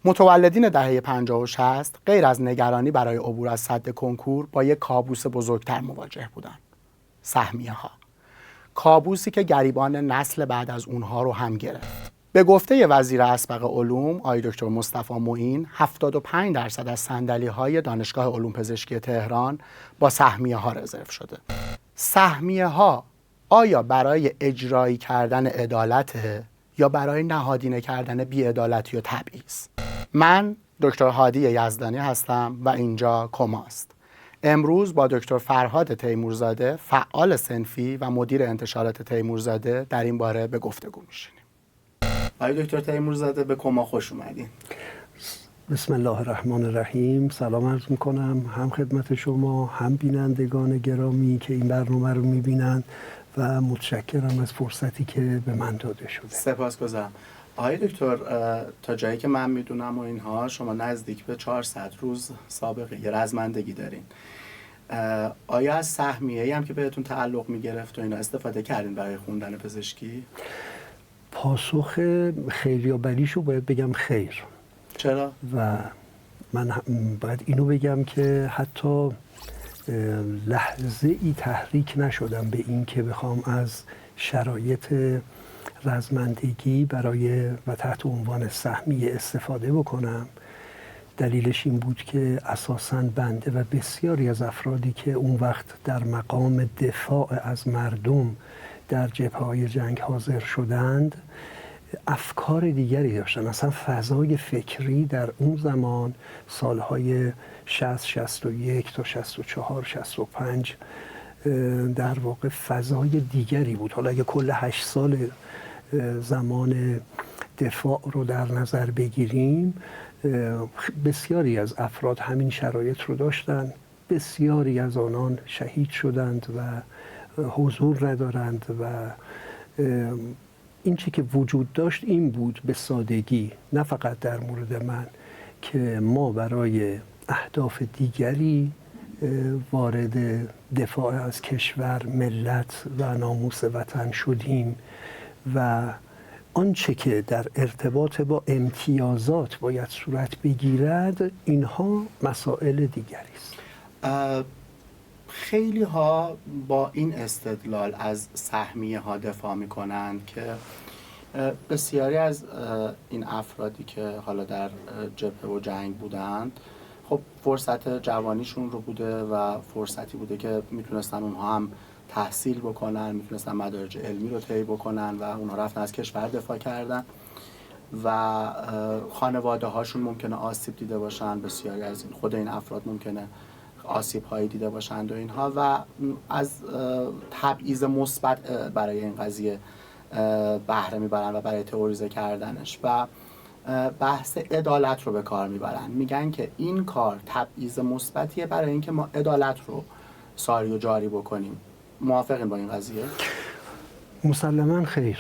متولدین دهه 50 و 60 غیر از نگرانی برای عبور از سد کنکور با یک کابوس بزرگتر مواجه بودند. سهمیه‌ها. کابوسی که گریبان نسل بعد از اونها رو هم گرفت. به گفته وزیر اسبق علوم آقای دکتر مصطفی معین 75% از صندلی‌های دانشگاه علوم پزشکی تهران با سهمیه‌ها رزرو شده. سهمیه‌ها آیا برای اجرایی کردن عدالت یا برای نهادینه کردن بی‌عدالتی و تبعیض؟ من دکتر هادی یزدانی هستم و اینجا کماست. امروز با دکتر فرهاد تیمورزاده فعال صنفی و مدیر انتشارات تیمورزاده در این باره به گفتگو میشینیم. آقای دکتر تیمورزاده به کما خوش اومدین. بسم الله الرحمن الرحیم. سلام عرض میکنم هم خدمت شما هم بینندگان گرامی که این برنامه رو میبینند و متشکرم از فرصتی که به من داده شده. سپاسگزارم. آقای دکتر تا جایی که من میدونم و اینها شما نزدیک به 400 روز سابقه رزمندگی دارین. آیا از سهمیه‌ای هم که بهتون تعلق میگرفت و اینا استفاده کردین برای خوندن پزشکی؟ پاسخ خیر یا بلیشو باید بگم خیر. چرا؟ و من باید اینو بگم که حتی لحظه ای تحریک نشدم به این که بخوام از شرایط رزمندگی برای و تحت عنوان سهمیه استفاده بکنم. دلیلش این بود که اساساً بنده و بسیاری از افرادی که اون وقت در مقام دفاع از مردم در جبهه‌های جنگ حاضر شدند افکار دیگری داشتن. اصلا فضای فکری در اون زمان سالهای 60 61 تا 64 65 در واقع فضای دیگری بود. حالا اگه کل 8 سال زمان دفاع رو در نظر بگیریم بسیاری از افراد همین شرایط رو داشتن، بسیاری از آنان شهید شدند و حضور ندارند و این چی که وجود داشت این بود به سادگی، نه فقط در مورد من، که ما برای اهداف دیگری وارد دفاع از کشور، ملت و ناموس وطن شدیم و آنچه که در ارتباط با امتیازات باید صورت بگیرد اینها مسائل دیگری است. خیلی ها با این استدلال از سهمیه ها دفاع می کنند که بسیاری از این افرادی که حالا در جبهه و جنگ بودند خب فرصت جوانیشون رو بوده و فرصتی بوده که میتونستن اونها هم تحصیل بکنن، میتونستن مدارج علمی رو طی بکنن و اونها رفتن از کشور دفاع کردن و خانواده هاشون ممکنه آسیب دیده باشن، بسیاری از خود این افراد ممکنه آسیب هایی دیده باشند و اینها و از تبعیض مثبت برای این قضیه بهره میبرن و برای تئوریزه کردنش و بحث عدالت رو به کار میبرن. میگن که این کار تبعیض مثبتیه برای اینکه ما عدالت رو ساری و جاری بکنیم. موافقین با این قضیه؟ مسلماً خیر.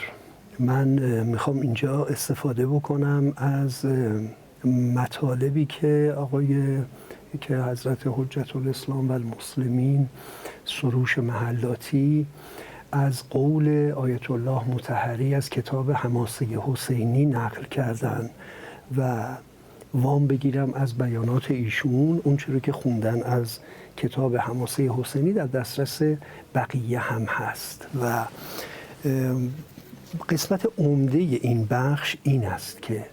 من میخوام اینجا استفاده بکنم از مطالبی که که حضرت حجت الاسلام و المسلمین سروش محلاتی از قول آیت الله مطهری از کتاب حماسه حسینی نقل کردن و وام بگیرم از بیانات ایشون. اون چیزی که خوندن از کتاب حماسه حسینی در دسترس بقیه هم هست و قسمت عمده این بخش این است که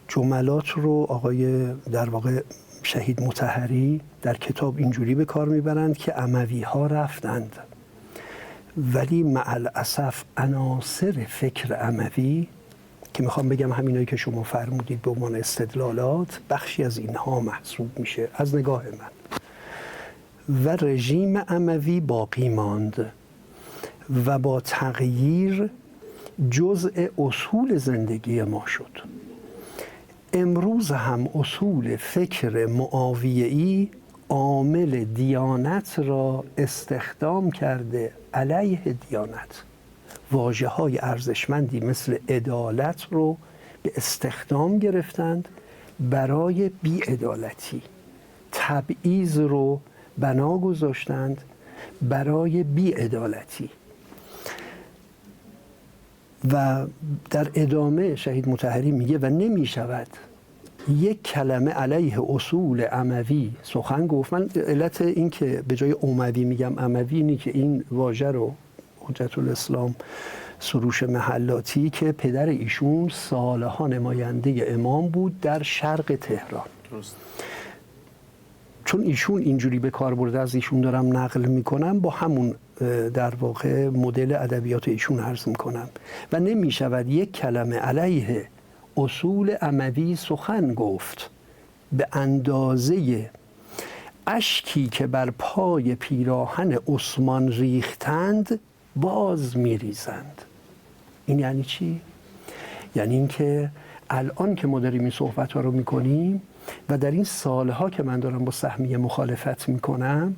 جملات رو آقای در واقع شهید مطهری در کتاب اینجوری به کار میبرند که اموی ها رفتند ولی مع الاسف عناصر فکر اموی که میخوام بگم همینایی که شما فرمودید به عنوان استدلالات بخشی از اینها محسوب میشه از نگاه من و رژیم اموی باقی ماند و با تغییر جزء اصول زندگی ما شد. امروز هم اصول فکر معاویه‌ای عامل دیانت را استخدام کرده علیه دیانت. واژه‌های ارزشمندی مثل عدالت رو به استخدام گرفتند برای بی‌عدالتی، تبعیض رو بنا گذاشتند برای بی‌عدالتی. و در ادامه شهید مطهری میگه و نمی شود یک کلمه علیه اصول اموی سخن گفت. من علت این که به جای اموی میگم اموی اینی که این واژه رو حجت الاسلام سروش محلاتی که پدر ایشون سالها نماینده امام بود در شرق تهران، درست. چون ایشون اینجوری به کار برده، از ایشون دارم نقل میکنم، با همون در واقع مدل ادبیات ایشون عرض میکنم. و نمیشود یک کلمه علیه اصول اموی سخن گفت به اندازه اشکی که بر پای پیراهن عثمان ریختند باز میریزند. این یعنی چی؟ یعنی اینکه الان که ما داریم این صحبت ها رو میکنیم و در این سالها که من دارم با سهمیه مخالفت میکنم،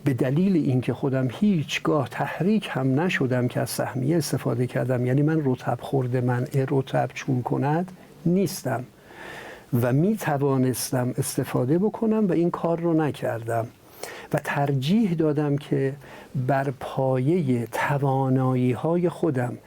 به دلیل اینکه خودم هیچگاه تحریک هم نشدم که از سهمیه استفاده کردم، یعنی من رطب خورده منع رطب چون کند نیستم و می توانستم استفاده بکنم و این کار رو نکردم و ترجیح دادم که بر پایه توانایی های خودم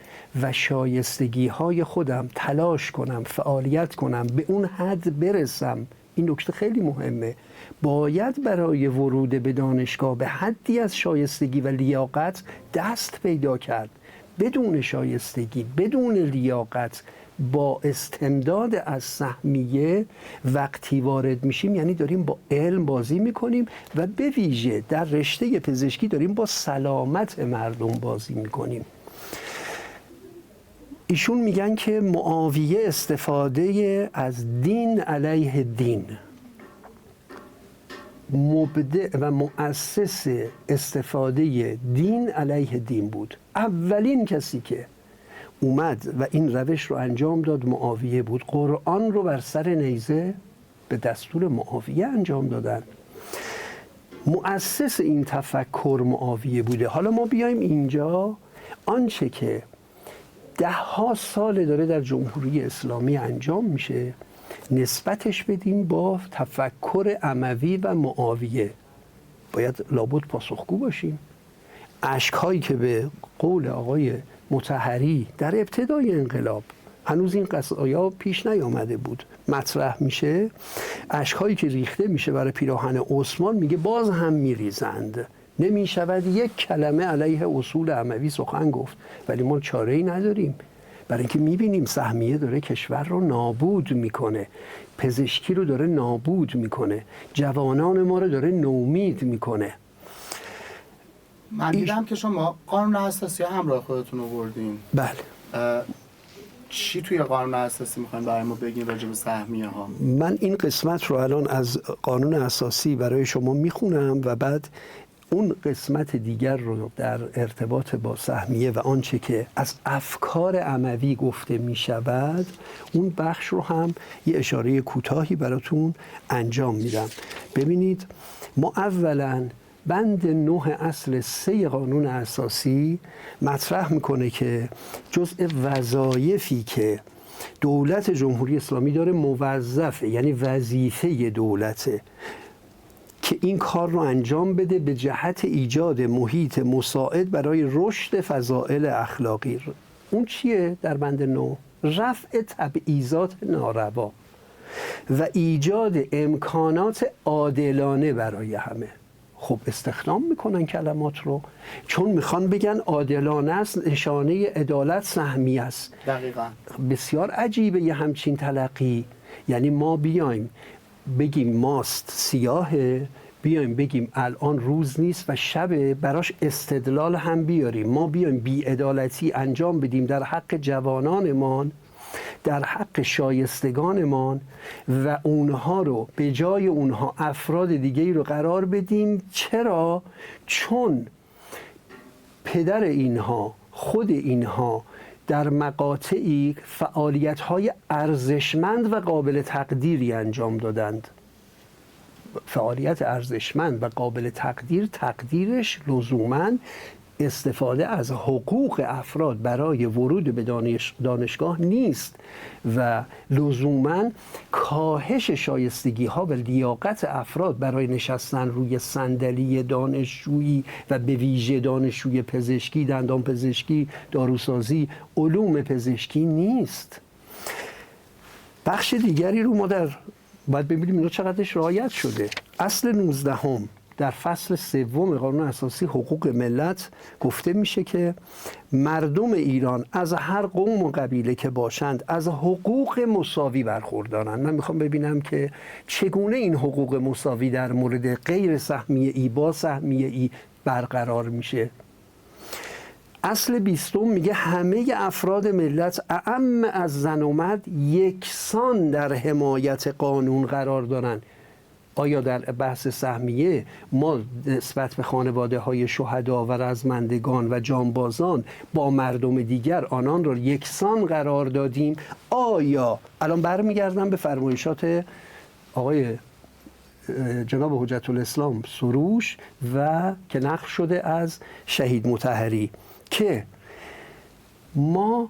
و شایستگی های خودم تلاش کنم، فعالیت کنم، به اون حد برسم. این نکته خیلی مهمه. باید برای ورود به دانشگاه به حدی از شایستگی و لیاقت دست پیدا کرد. بدون شایستگی، بدون لیاقت، با استمداد از سهمیه وقتی وارد میشیم یعنی داریم با علم بازی میکنیم و به ویژه در رشته پزشکی داریم با سلامت مردم بازی میکنیم. ایشون میگن که معاویه استفاده از دین علیه دین، مبدع و مؤسس استفاده دین علیه دین بود. اولین کسی که اومد و این روش رو انجام داد معاویه بود. قرآن رو بر سر نیزه به دستور معاویه انجام دادن. مؤسس این تفکر معاویه بوده. حالا ما بیایم اینجا آنچه که 10 سال داره در جمهوری اسلامی انجام میشه نسبتش بدیم با تفکر اموی و معاویه. باید لابد پاسخگو باشیم. اشک‌هایی که به قول آقای مطهری در ابتدای انقلاب، هنوز این قضایا پیش نیامده بود، مطرح میشه، اشک‌هایی که ریخته میشه برای پیراهن عثمان، میگه باز هم میریزند. نمیشود یک کلمه علیه اصول اموی سخن گفت. ولی ما چاره‌ای نداریم، برای اینکه میبینیم سهمیه داره کشور رو نابود میکنه، پزشکی رو داره نابود میکنه، جوانان ما رو داره نومید میکنه. من دیدم که شما قانون اساسی همراه خودتون آوردین. بله. چی توی قانون اساسی میخواین برای ما بگین راجع به سهمیه ها؟ من این قسمت رو الان از قانون اساسی برای شما میخونم و بعد اون قسمت دیگر رو در ارتباط با سهمیه و آنچه که از افکار اموی گفته می شود، اون بخش رو هم یه اشاره کوتاهی براتون انجام میدم. ببینید، ما اولا بند 9 اصل 3 قانون اساسی مطرح میکنه که جزء وظایفی که دولت جمهوری اسلامی داره موظفه، یعنی وظیفه دولته که این کار رو انجام بده به جهت ایجاد محیط مساعد برای رشد فضائل اخلاقی. اون چیه در بند 9؟ رفع تبعیضات ناروا و ایجاد امکانات عادلانه برای همه. خب استخدام میکنن کلمات رو چون میخوان بگن عادلانه است، نشانه عدالت سهمیه است. دقیقاً. بسیار عجیبه یه همچین تلقی. یعنی ما بیایم بگیم ماست سیاهه، بیایم بگیم الان روز نیست و شبه، براش استدلال هم بیاریم. ما بیایم بی‌عدالتی انجام بدیم در حق جوانانمان، در حق شایستگانمان و اونها رو به جای اونها افراد دیگه‌ای رو قرار بدیم. چرا؟ چون پدر اینها، خود اینها در مقاطعی فعالیت‌های ارزشمند و قابل تقدیری انجام دادند. فعالیت ارزشمند و قابل تقدیر، تقدیرش لزوماً استفاده از حقوق افراد برای ورود به دانشگاه نیست و لزوماً کاهش شایستگی ها و لیاقت افراد برای نشستن روی صندلی دانشجویی و به ویژه دانشجوی پزشکی، دندان پزشکی، داروسازی، علوم پزشکی نیست. بخش دیگری رو ما باید ببینیم اینا چقدرش رعایت شده. اصل 19 در فصل 3 قانون اساسی حقوق ملت گفته میشه که مردم ایران از هر قوم و قبیله که باشند از حقوق مساوی برخوردارند. من میخوام ببینم که چگونه این حقوق مساوی در مورد غیر سهمیه ای با سهمیه ای برقرار میشه. اصل 20 میگه همه افراد ملت اعم از زن و مرد یکسان در حمایت قانون قرار دارند. آیا در بحث سهمیه ما نسبت به خانواده های شهدا و رزمندگان و جانبازان با مردم دیگر آنان را یکسان قرار دادیم؟ آیا الان برمیگردم به فرمایشات آقای جناب حجت الاسلام سروش و که نقل شده از شهید مطهری که ما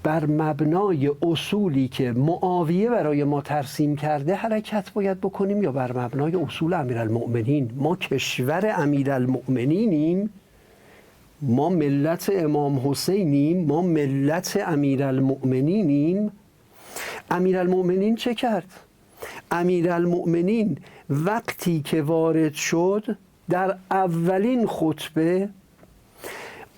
بر مبنای اصولی که معاویه برای ما ترسیم کرده حرکت باید بکنیم یا بر مبنای اصول امیرالمؤمنین؟ ما کشور امیرالمؤمنینیم، ما ملت امام حسینیم، ما ملت امیرالمؤمنینیم. امیرالمؤمنین چه کرد؟ امیرالمؤمنین وقتی که وارد شد در اولین خطبه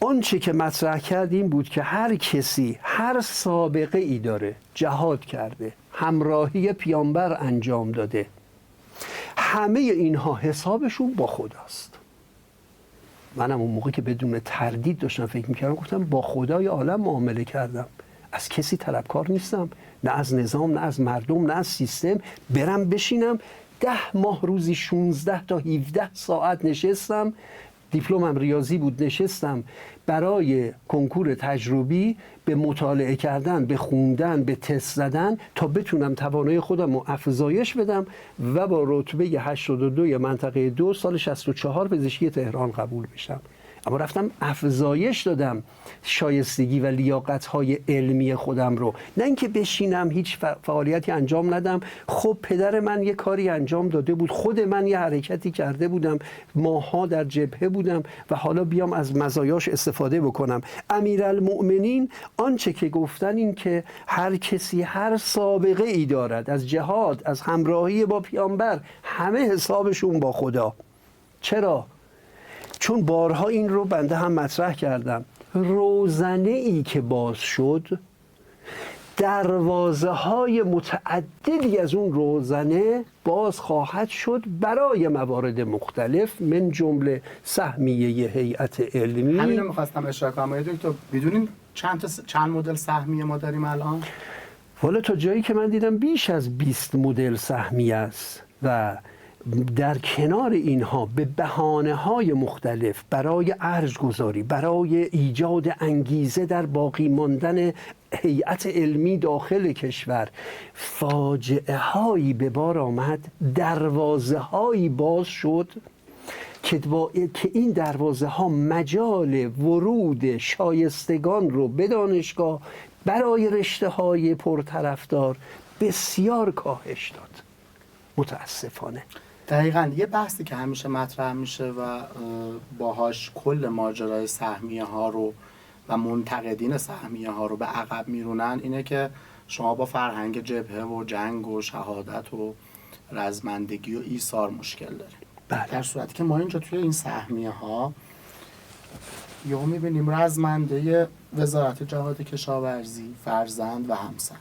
آنچه که مطرح کرد این بود که هر کسی هر سابقه ای داره، جهاد کرده، همراهی پیامبر انجام داده، همه اینها حسابشون با خداست. منم اون موقع که بدون تردید داشتم فکر میکردم گفتم با خدای عالم معامله کردم، از کسی طلبکار نیستم، نه از نظام، نه از مردم، نه از سیستم. برم بشینم 10 ماه روزی 16 تا 17 ساعت نشستم، دیپلمم ریاضی بود، نشستم برای کنکور تجربی به مطالعه کردن، به خوندن، به تست زدن تا بتونم توانایی خودم رو افزایش بدم و با رتبه 82 منطقه 2 سال 64 پزشکی تهران قبول بشم. اما رفتم افزایش دادم شایستگی و لیاقت‌های علمی خودم رو، نه اینکه بشینم هیچ فعالیتی انجام ندم. خب پدر من یه کاری انجام داده بود، خود من یه حرکتی کرده بودم، ماها در جبهه بودم و حالا بیام از مزایاش استفاده بکنم. امیرالمؤمنین آنچه که گفتن این که هر کسی هر سابقه ای دارد از جهاد، از همراهی با پیامبر، همه حسابشون با خدا. چرا؟ چون بارها این رو بنده هم مطرح کردم، روزنه ای که باز شد دروازه های متعددی از اون روزنه باز خواهد شد برای موارد مختلف، من جمله سهمیه هیئت علمی. همین رو میخواستم اشاره کنم دکتر، بدونین چند مدل سهمیه ما داریم الان؟ والا تا جایی که من دیدم بیش از 20 مدل سهمیه است و در کنار اینها به بهانه‌های مختلف برای ارزگذاری، برای ایجاد انگیزه در باقی ماندن هیئت علمی داخل کشور، فاجعه هایی به بار آمد، دروازه هایی باز شد که این دروازه ها مجال ورود شایستگان رو به دانشگاه برای رشته های پرطرفدار بسیار کاهش داد. متاسفانه. دقیقاً یه بحثی که همیشه مطرح میشه و باهاش کل ماجرای سهمیه ها رو و منتقدین سهمیه ها رو به عقب میرونن اینه که شما با فرهنگ جبهه و جنگ و شهادت و رزمندگی و ایثار مشکل دارید. بله. در صورتی که ما اینجا توی این سهمیه ها یا میبینیم رزمنده وزارت جهاد کشاورزی فرزند و همسر،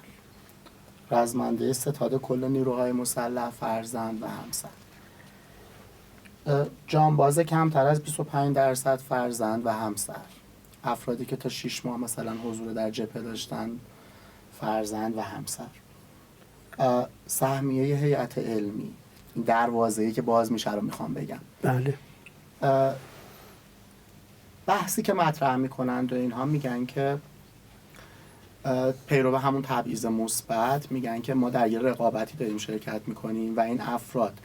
رزمنده ستاد کل نیروهای مسلح فرزند و همسر، جانباز کمتر از 25% فرزند و همسر، افرادی که تا 6 ماه مثلا حضور در جبهه داشتن فرزند و همسر. سهمیه هیئت علمی، این دروازه‌ای که باز میشه رو میخوام بگم. بله. بحثی که مطرح میکنند و اینها میگن که پیرو همون تبعیض مثبت، میگن که ما در یه رقابتی داریم شرکت میکنیم و این افراد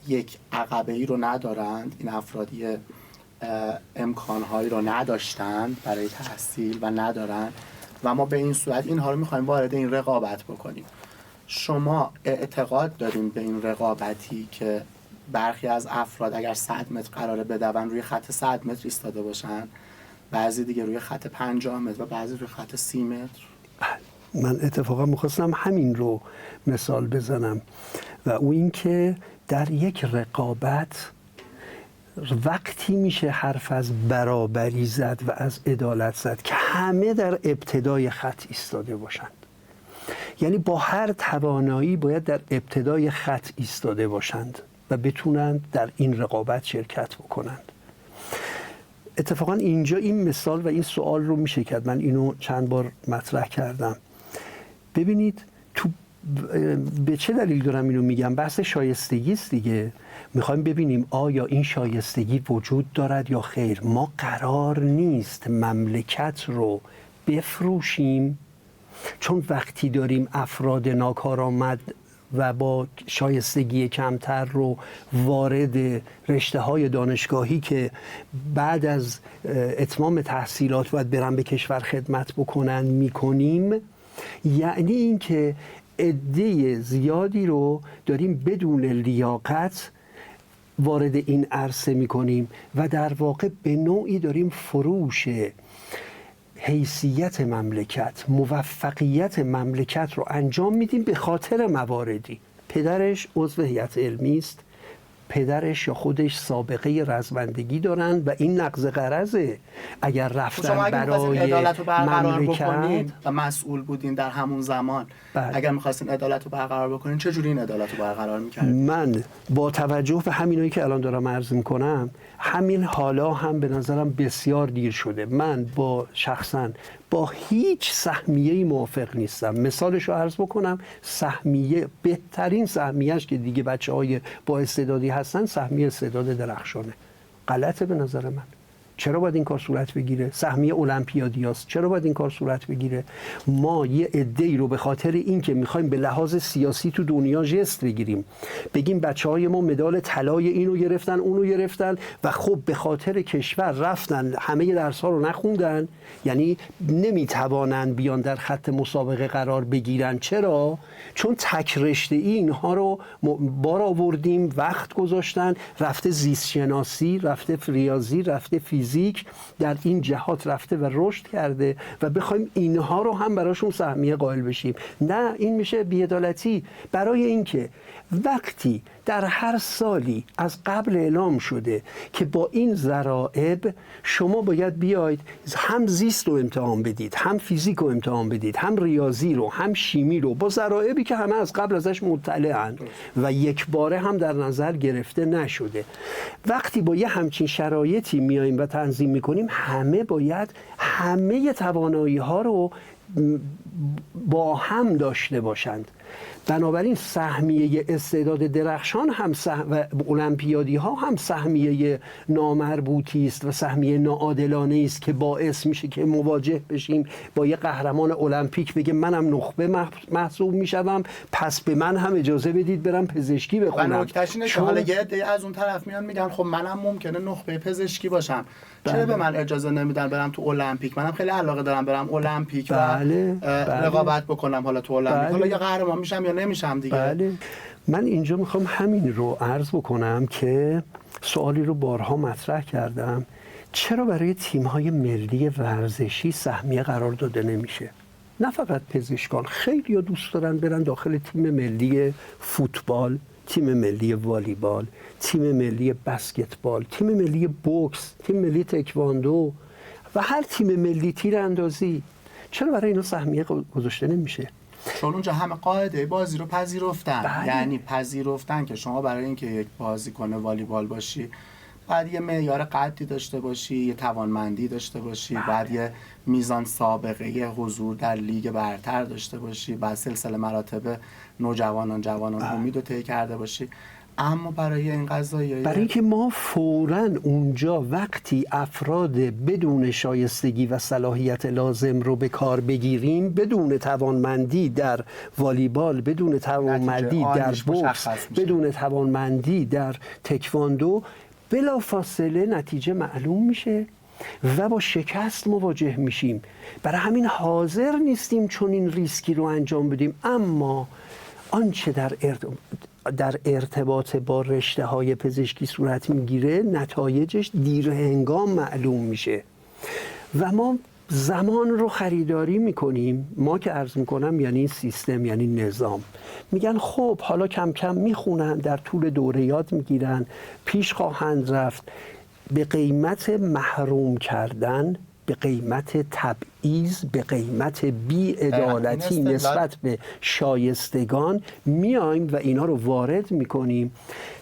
یک عقبه‌ای رو ندارند، این افراد یه امکانهایی رو نداشتند برای تحصیل و ندارن و ما به این صورت اینها رو میخوایم وارد این رقابت بکنیم. شما اعتقاد دارین به این رقابتی که برخی از افراد اگر 100 متر قراره بدون روی خط 100 متر ایستاده باشن، بعضی دیگه روی خط 50 متر و بعضی روی خط 30 متر؟ من اتفاقا میخواستم همین رو مثال بزنم و او این که در یک رقابت وقتی میشه حرف از برابری زد و از عدالت زد که همه در ابتدای خط ایستاده باشند. یعنی با هر توانایی باید در ابتدای خط ایستاده باشند و بتونند در این رقابت شرکت بکنند. اتفاقا اینجا این مثال و این سوال رو میشه کرد. من اینو چند بار مطرح کردم. ببینید تو به چه دلیل دارم اینو میگم؟ بحث شایستگی است دیگه. میخوایم ببینیم آیا این شایستگی وجود دارد یا خیر. ما قرار نیست مملکت رو بفروشیم، چون وقتی داریم افراد ناکارآمد و با شایستگی کمتر رو وارد رشته‌های دانشگاهی که بعد از اتمام تحصیلات باید برن به کشور خدمت بکنن میکنیم، یعنی اینکه عده زیادی رو داریم بدون لیاقت وارد این عرصه میکنیم و در واقع به نوعی داریم فروش حیثیت مملکت، موفقیت مملکت رو انجام میدیم به خاطر مواردی. پدرش عضو هیئت علمی است، پدرش یا خودش سابقه رزمندگی دارن و این نقض غرضه. اگر رفتن برای عدالت رو برقرار مملکت بکنین و مسئول بودین در همون زمان، اگر می‌خواستین عدالت رو برقرار بکنین چه جوری این عدالت رو برقرار می‌کردین؟ من با توجه به همینایی که الان دارم عرض می‌کنم، همین حالا هم به نظرم بسیار دیر شده. من شخصاً با هیچ سهمیه‌ای موافق نیستم. مثالش رو عرض بکنم، سهمیه بهترین سهمیه‌اش که دیگه بچه‌های با استعدادی هستن، سهمیه استعداد درخشانه. غلطه به نظر من. چرا باید این کار صورت بگیره؟ سهمیه المپیادیاست. چرا باید این کار صورت بگیره؟ ما یه عده‌ای رو به خاطر اینکه می‌خوایم به لحاظ سیاسی تو دنیا ژست بگیریم، بگیم بچه‌های ما مدال طلای اینو گرفتن، اونو گرفتن و خب به خاطر کشور رفتن همه درس‌ها رو نخوندن، یعنی نمی‌توانند بیان در خط مسابقه قرار بگیرن. چرا؟ چون تک رشته‌ای اینها رو بار آوردیم، وقت گذاشتن، رفته زیست شناسی، رفته ریاضی، رفته فیزیک، در این جهات رفته و رشد کرده و بخوایم اینها رو هم براشون سهمیه قائل بشیم. نه، این میشه بی‌عدالتی. برای اینکه وقتی در هر سالی از قبل اعلام شده که با این ضرائب شما باید بیاید هم زیست رو امتحان بدید، هم فیزیک رو امتحان بدید، هم ریاضی رو، هم شیمی رو، با ضرائبی که همه از قبل ازش مطلعند و یک باره هم در نظر گرفته نشده، وقتی با یه همچین شرایطی میاییم و تنظیم میکنیم، همه باید همه توانایی ها رو با هم داشته باشند. بنابراین سهمیه استعداد درخشان هم و المپیادی ها هم سهمیه نامربوطی است و سهمیه ناعادلانه است که باعث میشه که مواجه بشیم با یه قهرمان المپیک بگه منم نخبه محسوب میشم، پس به من هم اجازه بدید برم پزشکی بخونم. و نکتهش اینه که حالا یه عده از اون طرف میان میگن خب منم ممکنه نخبه پزشکی باشم، چرا به من اجازه نمیدن برم تو المپیک؟ منم خیلی علاقه دارم برم المپیک و رقابت بکنم حالا تو المپیک. حالا یا قهرمان میشم یا نمیشم دیگه. بله. من اینجا میخوام همین رو عرض بکنم که سوالی رو بارها مطرح کردم، چرا برای تیم‌های ملی ورزشی سهمیه قرار داده نمیشه؟ نه فقط پزشکان، خیلی دوست دارن برن داخل تیم ملی فوتبال، تیم ملی والیبال، تیم ملی بسکتبال، تیم ملی بوکس، تیم ملی تکواندو و هر تیم ملی تیراندازی. چرا برای اینا سهمیه گذاشته نمیشه؟ چون اونجا همه قاعده بازی رو پذیرفتن. بله. یعنی پذیرفتن که شما برای اینکه یک بازیکن والیبال باشی بعد یه معیار قدی داشته باشی، یه توانمندی داشته باشی، بله. بعد یه میزان سابقه حضور در لیگ برتر داشته باشی، بعد سلسله مراتب نوجوانان، جوانان امید رو طی کرده باشی. اما برای این قضایی، برای اینکه ما فوراً اونجا وقتی افراد بدون شایستگی و صلاحیت لازم رو به کار بگیریم، بدون توانمندی در والیبال، بدون توانمندی در بوکس، بدون توانمندی در تکواندو، بلافاصله نتیجه معلوم میشه و با شکست مواجه میشیم. برای همین حاضر نیستیم چون این ریسکی رو انجام بدیم. اما آنچه در ارتباط با رشته‌های پزشکی صورت میگیره، نتایجش دیر هنگام معلوم میشه و ما زمان رو خریداری میکنیم. ما که عرض میکنم یعنی سیستم، یعنی نظام. میگن خب حالا کم کم میخونن، در طول دوره یاد میگیرن، پیش خواهند رفت. به قیمت محروم کردن، به قیمت تبعیض، به قیمت بی‌عدالتی نسبت به شایستگان میایم و اینا رو وارد میکنیم،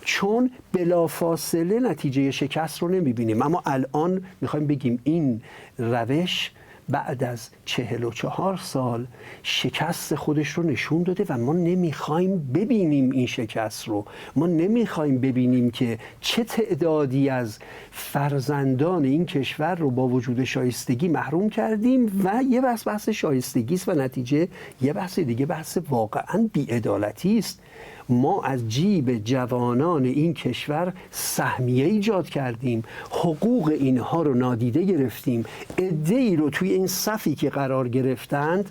چون بلافاصله نتیجه شکست رو نمیبینیم. اما الان میخوایم بگیم این روش بعد از 44 سال شکست خودش رو نشون داده و ما نمیخوایم ببینیم این شکست رو. ما نمیخوایم ببینیم که چه تعدادی از فرزندان این کشور رو با وجود شایستگی محروم کردیم و یه بحث شایستگی است و نتیجه یه بحث دیگه، بحث واقعا بی‌عدالتی است. ما از جیب جوانان این کشور سهمیه ایجاد کردیم، حقوق اینها رو نادیده گرفتیم، عده‌ای رو توی این صفی که قرار گرفتند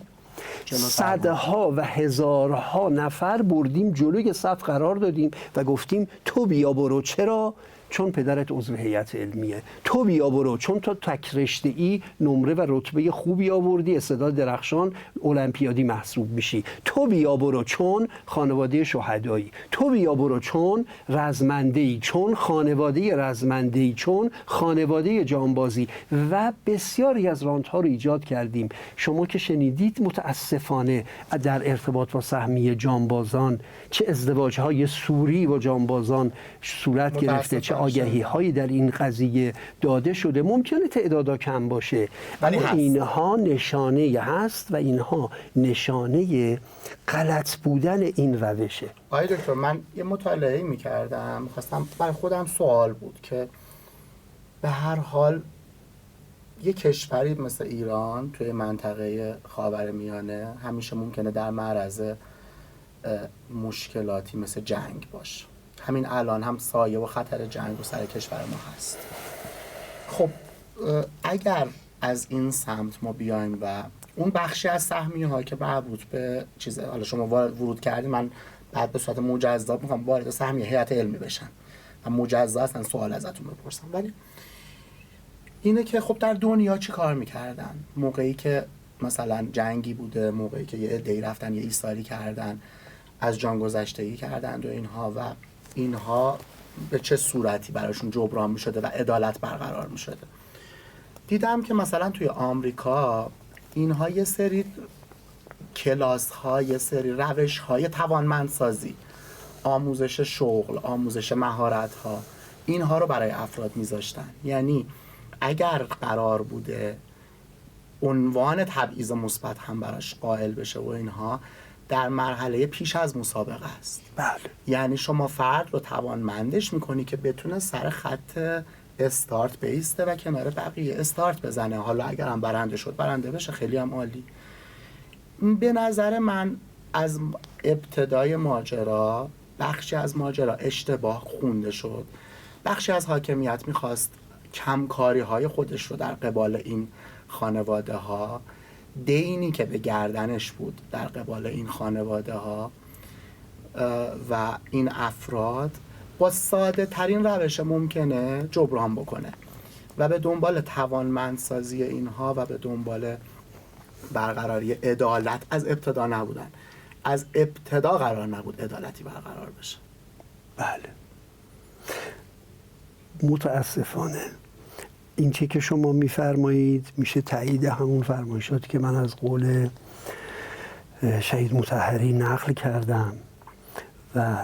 صدها و هزارها نفر بردیم جلوی صف قرار دادیم و گفتیم تو بیا برو. چرا؟ چون پدرت عضو هیئت علمیه. تو بیا برو چون تو تک رشته‌ای نمره و رتبه خوبی آوردی، استعداد درخشان، المپیادی محسوب میشی. تو بیا برو چون خانواده شهدایی. تو بیا برو چون رزمنده‌ای، چون خانواده رزمنده‌ای، چون خانواده جانبازی و بسیاری از رانت‌ها رو ایجاد کردیم. شما که شنیدید متاسفانه در ارتباط با سهمیه جانبازان چه ازدواج‌های سوری با جانبازان صورت گرفته، چه آگهی‌هایی در این قضیه داده شده. ممکنه تعدادا کم باشه ولی اینها نشانه هست و اینها نشانه غلط بودن این روشه. آقای دکتر، من یه مطالعه می‌کردم، می‌خواستم برای خودم سوال بود که به هر حال یه کشوری مثل ایران توی منطقه خاورمیانه همیشه ممکنه در معرض مشکلاتی مثل جنگ باشه. همین الان هم سایه و خطر جنگ و سر کشور ما هست. خب اگر از این سمت ما بیایم و اون بخشی از سهمیه ها که مربوط به چیزه، حالا شما ورود کردید، من بعد به صورت مجزا میخوام وارد سهمیه هیئت علمی بشم و مجزا اصلا سوال ازتون بپرسم، ولی اینه که خب در دنیا چی کار میکردن موقعی که مثلا جنگی بوده، موقعی که یه عده‌ای رفتن یه ایستاری کردن، از جان گذشتگی کردند و اینها به چه صورتی براشون جبران می شده و عدالت برقرار می شده. دیدم که مثلا توی آمریکا اینها یه سری کلاس ها، یه سری روش های توانمندسازی، آموزش شغل، آموزش مهارت ها، اینها رو برای افراد می ذاشتن. یعنی اگر قرار بوده عنوان تبعیض مثبت هم براش قائل بشه و اینها، در مرحله پیش از مسابقه است. بله. یعنی شما فرد رو توانمندش میکنی که بتونه سر خط استارت بیسته و کنار بقیه استارت بزنه. حالا اگر هم برنده شد برنده بشه، خیلی هم عالی. به نظر من از ابتدای ماجرا بخشی از ماجرا اشتباه خونده شد. بخشی از حاکمیت میخواست کمکاری های خودش رو در قبال این خانواده ها، دینی که به گردنش بود در قبال این خانواده ها و این افراد، با ساده ترین روش ممکنه جبران بکنه و به دنبال توانمندسازی اینها و به دنبال برقراری عدالت از ابتدا نبودن. از ابتدا قرار نبود عدالتی برقرار بشه. بله. متاسفانه این چه که شما میفرمایید میشه تایید همون فرمایشاتی که من از قول شهید مطهری نقل کردم و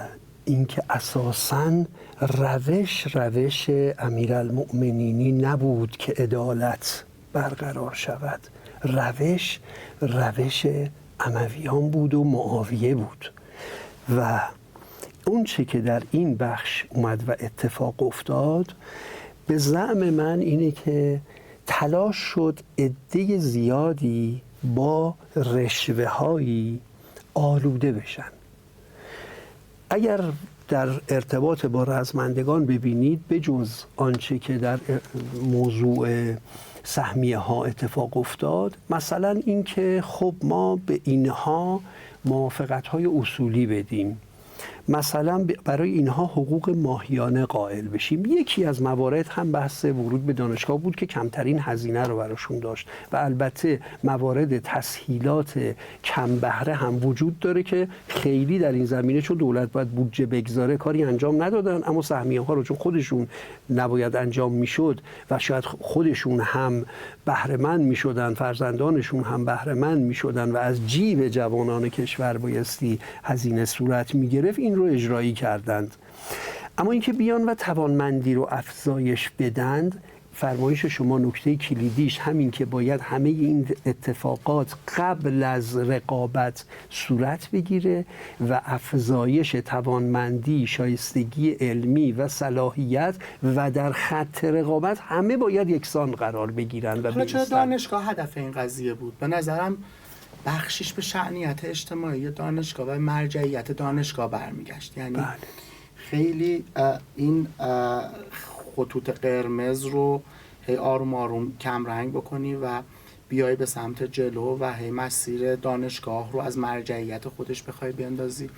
اینکه اساساً روش امیرالمؤمنینی نبود که عدالت برقرار شود. روش امویان بود و معاویه بود و اون چه که در این بخش اومد و اتفاق افتاد، به زعم من اینه که تلاش شد عده زیادی با رشوه‌هایی آلوده بشن. اگر در ارتباط با رزمندگان ببینید، به جز آنچه که در موضوع سهمیه ها اتفاق افتاد، مثلا اینکه خب ما به اینها موافقت های اصولی بدیم، مثلا برای اینها حقوق ماهیانه قائل بشیم. یکی از موارد هم بحث ورود به دانشگاه بود که کمترین هزینه رو براشون داشت و البته موارد تسهیلات کم بهره هم وجود داره که خیلی در این زمینه چون دولت باید بودجه بگذاره کاری انجام ندادن، اما سهمیه ها رو چون خودشون نباید انجام میشد و شاید خودشون هم بهره‌مند میشدن، فرزندانشون هم بهره‌مند میشدن و از جیب جوانان کشور بایستی هزینه صورت میگرفت، این رو اجرایی کردند. اما اینکه بیان و توانمندی رو افزایش بدند، فرمایش شما نکته کلیدیش همین که باید همه این اتفاقات قبل از رقابت صورت بگیره و افزایش توانمندی، شایستگی علمی و صلاحیت و در خط رقابت همه باید یکسان قرار بگیرن و حالا چرا دانشگاه هدف این قضیه بود؟ به نظرم بخشش به شأنیت اجتماعی دانشگاه و مرجعیت دانشگاه برمیگشت. یعنی بله. خیلی این خطوط قرمز رو هی آروم آروم کم رنگ بکنی و بیای به سمت جلو و هی مسیر دانشگاه رو از مرجعیت خودش بخوای بیندازی.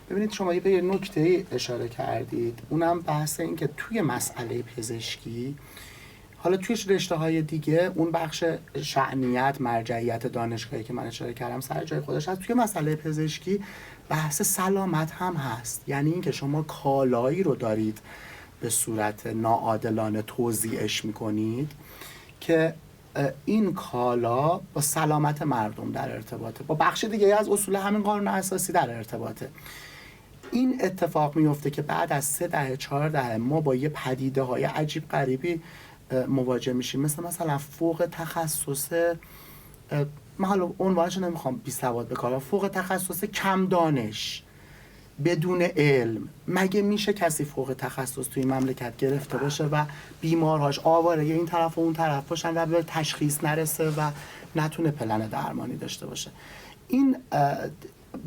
ببینید شما به یه نکته اشاره کردید، اونم بحث این که توی مسئله پزشکی، حالا توی رشته‌های دیگه اون بخش شأنیت، مرجعیت دانشگاهی که من اشاره کردم سر جای خودش هست، توی مسئله پزشکی بحث سلامت هم هست. یعنی اینکه شما کالایی رو دارید به صورت ناعادلانه توزیعش میکنید که این کالا با سلامت مردم در ارتباطه، با بخش دیگه از اصول همین قانون اساسی در ارتباطه. این اتفاق میفته که بعد از 3 دهه 4 دهه ما با یه پدیده های عجیب غریبی مواجه میشیم، مثلا فوق تخصص، من حالا عنوانش نمیخوام بی سواد بکارم، فوق تخصص کم دانش بدون علم. مگه میشه کسی فوق تخصص توی مملکت گرفته باشه و بیمارهاش آواره یا این طرف و اون طرف باشن و به تشخیص نرسه و نتونه پلن درمانی داشته باشه؟ این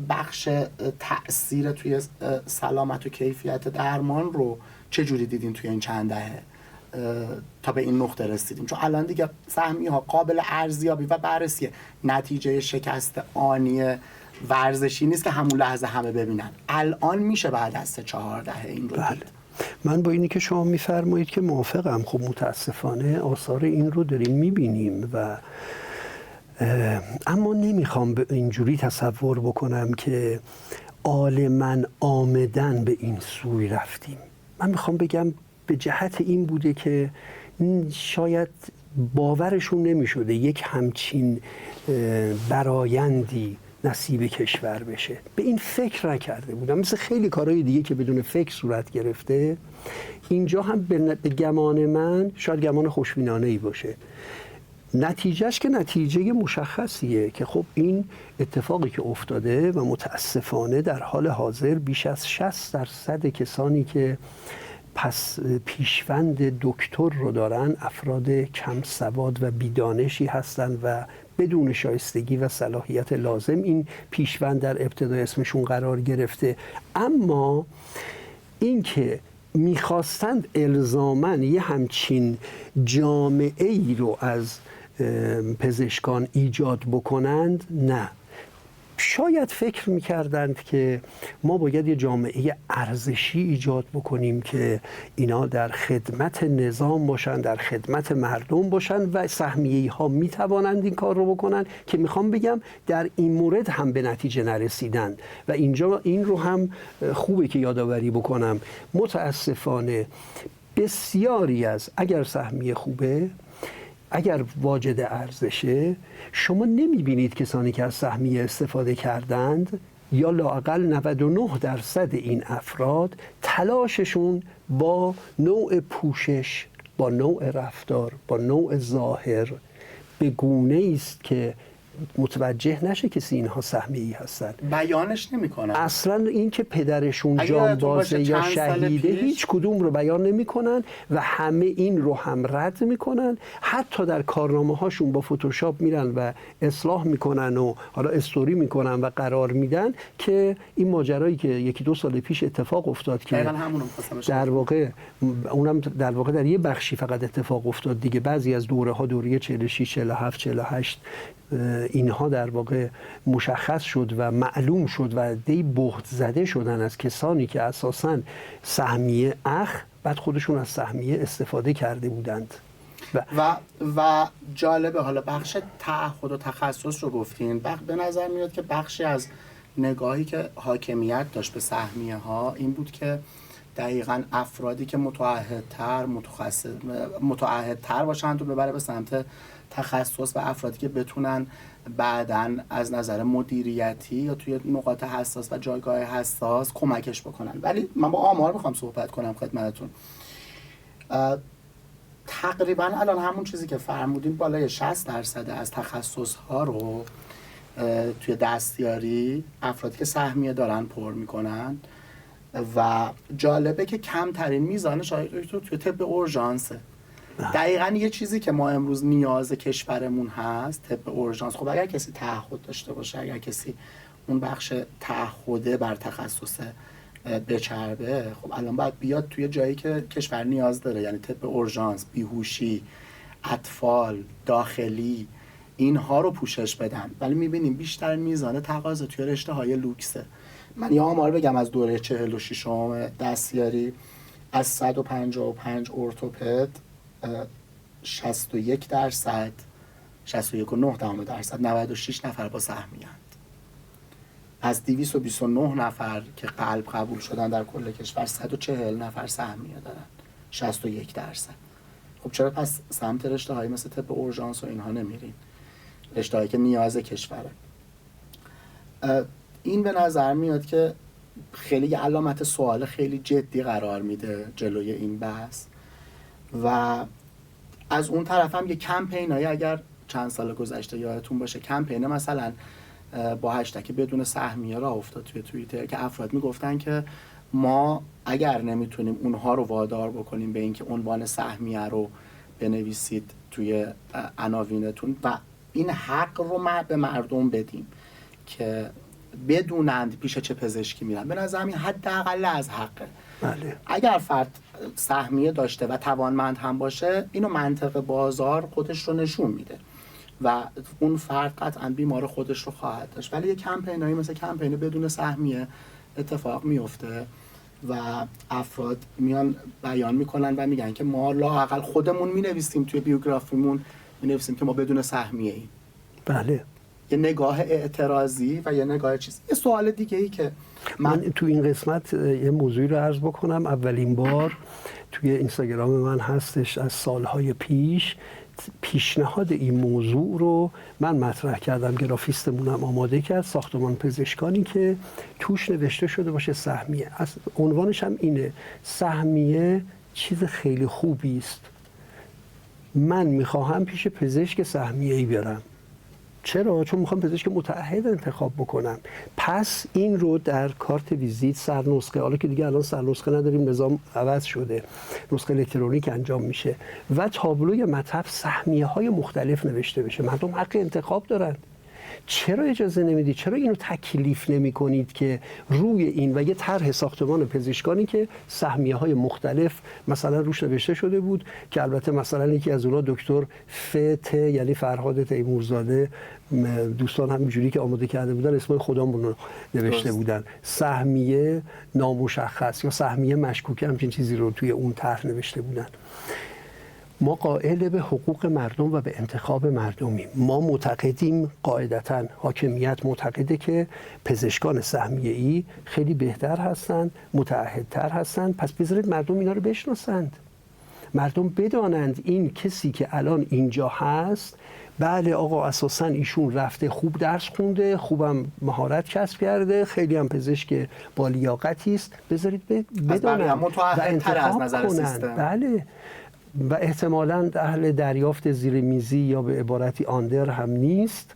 بخش تأثیر توی سلامت و کیفیت درمان رو چجوری دیدین توی این چند دهه تا به این نقطه رسیدیم؟ چون الان دیگه سهمیه ها قابل ارزیابی و بررسی، نتیجه شکست آنی ورزشی نیست که همون لحظه همه ببینن. الان میشه بعد از 3-4 دهه این رو دید. من با اینی که شما میفرمایید که موافقم. خب متاسفانه آثار این رو داریم میبینیم و اما نمیخوام به اینجوری تصور بکنم که عالماً آمدن به این سوی رفتیم. من میخوام بگم به جهت این بوده که شاید باورشون نمیشده یک همچین برایندی نصیب کشور بشه. به این فکر نکرده بودم. مثل خیلی کارهای دیگه که بدون فکر صورت گرفته، اینجا هم به گمان من شاید گمان خوشبینانه‌ای باشه، نتیجهش که نتیجه مشخصیه که خب این اتفاقی که افتاده و متاسفانه در حال حاضر بیش از 60% کسانی که پس پیشوند دکتر رو دارن افراد کم سواد و بیدانشی هستند و بدون شایستگی و صلاحیت لازم این پیشوند در ابتدای اسمشون قرار گرفته. اما اینکه میخواستند الزاماً یه همچین جامعه ای رو از پزشکان ایجاد بکنند، نه. شاید فکر میکردند که ما باید یه جامعه ارزشی ایجاد بکنیم که اینا در خدمت نظام باشن، در خدمت مردم باشن و سهمیه ها میتوانند این کار رو بکنن، که میخوام بگم در این مورد هم به نتیجه نرسیدند و اینجا این رو هم خوبه که یادآوری بکنم. متاسفانه بسیاری از، اگر سهمیه خوبه، اگر واجد ارزشه، شما نمیبینید کسانی که از سهمیه استفاده کردند یا لااقل 99% این افراد تلاششون با نوع پوشش، با نوع رفتار، با نوع ظاهر به گونه است که متوجه نشه کسی اینها سهمیه‌ای هستن. بیانش نمی‌کنن. اصلا این که پدرشون جانبازه یا شهیده هیچ کدوم رو بیان نمی‌کنن و همه این رو هم رد می‌کنن. حتی در کارنامه‌هاشون با فتوشاپ میرن و اصلاح می‌کنن و حالا استوری می‌کنن و قرار میدن که این ماجرایی که 1-2 سال پیش اتفاق افتاد که در واقع اونم در واقع در یه بخشی فقط اتفاق افتاد دیگه. بعضی از دوره‌ها دوره 46 47 48 اینها در واقع مشخص شد و معلوم شد و عده‌ای بهت زده شدن از کسانی که اساساً سهمیه بعد خودشون از سهمیه استفاده کرده بودند. و جالبه، حالا بخش تعهد و تخصص رو گفتین، به نظر میاد که بخشی از نگاهی که حاکمیت داشت به سهمیه ها این بود که دقیقاً افرادی که متعهدتر باشند و ببره به سمت تخصص و افرادی که بتونن بعداً از نظر مدیریتی یا توی نقاط حساس و جایگاه حساس کمکش بکنن. ولی من با آمار میخوام صحبت کنم خدمتتون. تقریباً الان همون چیزی که فرمودین بالای 60% از تخصص‌ها رو توی دستیاری افرادی که سهمیه دارن پر میکنن و جالبه که کمترین میزان شاید توی طب اورژانسه. دقیقاً یه چیزی که ما امروز نیاز کشورمون هست طب اورژانس. خب اگر کسی تعهد داشته باشه، اگر کسی اون بخش تعهده بر تخصص بچربه، خب الان باید بیاد توی جایی که کشور نیاز داره، یعنی طب اورژانس، بیهوشی، اطفال، داخلی، اینها رو پوشش بدن. ولی میبینیم بیشتر میزان تقاضا توی رشته های لوکسه. من یه آمار بگم از دوره 46م دستیاری، از 155 ارتوپد 61%، 61.9%، 96 نفر با سهمیه‌اند. از 229 نفر که قلب قبول شدن در کل کشور 140 نفر سهمیه دارن، 61%. خب چرا پس سمت رشته های مثل طب اورژانس و اینها نمیرین؟ رشته هایی که نیاز کشوره. این به نظر میاد که خیلی علامت سوال خیلی جدی قرار میده جلوی این بحث. و از اون طرف هم یه کمپینایی اگر چند سال گذشته یادتون باشه، کمپین مثلا با هشتگ بدون سهمیه راه افتاد توی توییتر که افراد میگفتن که ما اگر نمیتونیم اونها رو وادار بکنیم به اینکه عنوان سهمیه رو بنویسید توی عناوینتون و این حق رو به مردم بدیم که بدونند پیش چه پزشکی میرن، به نظر من حداقل از حقه. بله. اگر فرد سهمیه داشته و توانمند هم باشه، اینو منطق بازار خودش رو نشون میده و اون فرد قطعا بیمار خودش رو خواهد داشت. ولی یه کمپینایی مثل کمپین بدون سهمیه اتفاق میفته و افراد میان بیان میکنن و میگن که ما لااقل خودمون مینویسیم توی بیوگرافیمون، مینویسیم که ما بدون سهمیه ایم. بله. یه نگاه اعتراضی و یه نگاه چیز. یه سوال دیگه ای که من تو این قسمت یه موضوعی رو عرض بکنم. اولین بار توی اینستاگرام من هستش از سالهای پیش، پیشنهاد این موضوع رو من مطرح کردم، گرافیستمونم آماده کرد، ساختمان پزشکانی که توش نوشته شده باشه سهمیه. از عنوانش هم اینه: سهمیه چیز خیلی خوبی است، من میخواهم پیش پزشک سهمیه‌ای برم. چرا؟ چون میخوام پزشک متعهد انتخاب بکنم. پس این رو در کارت ویزیت سرنسخه، حالا که دیگه الان سرنسخه نداریم، نظام عوض شده، نسخه الکترونیک انجام میشه، و تابلوی مطب سهمیه های مختلف نوشته بشه. مردم حق انتخاب دارن. چرا اجازه نمیدید؟ چرا اینو تکلیف نمی کنید که روی این و یه طرح ساختمان پزشکانی که سهمیه های مختلف مثلا روش نوشته شده بود، که البته مثلا یکی از اونها دکتر فت، یعنی فرهاد تیمورزاده، دوستان همینجوری که آماده کرده بودن اسم خودمون رو نوشته بودن، سهمیه نامشخص یا سهمیه مشکوکه، همچین چیزی رو توی اون طرح نوشته بودن. ما قائل به حقوق مردم و به انتخاب مردمیم. ما معتقدیم، قاعدتاً حاکمیت معتقده که پزشکان سهمیه‌ای خیلی بهتر هستند، متعهدتر هستند، پس بذارید مردم اینا رو بشناسند. مردم بدانند این کسی که الان اینجا هست، بله آقا اساساً ایشون رفته، خوب درس خونده، خوبم مهارت کسب کرده، خیلی هم پزشک با لیاقتی است، بذارید بدانند و انتخاب کنند. بله. و احتمالاً اهل دریافت زیر میزی یا به عبارتی آندر هم نیست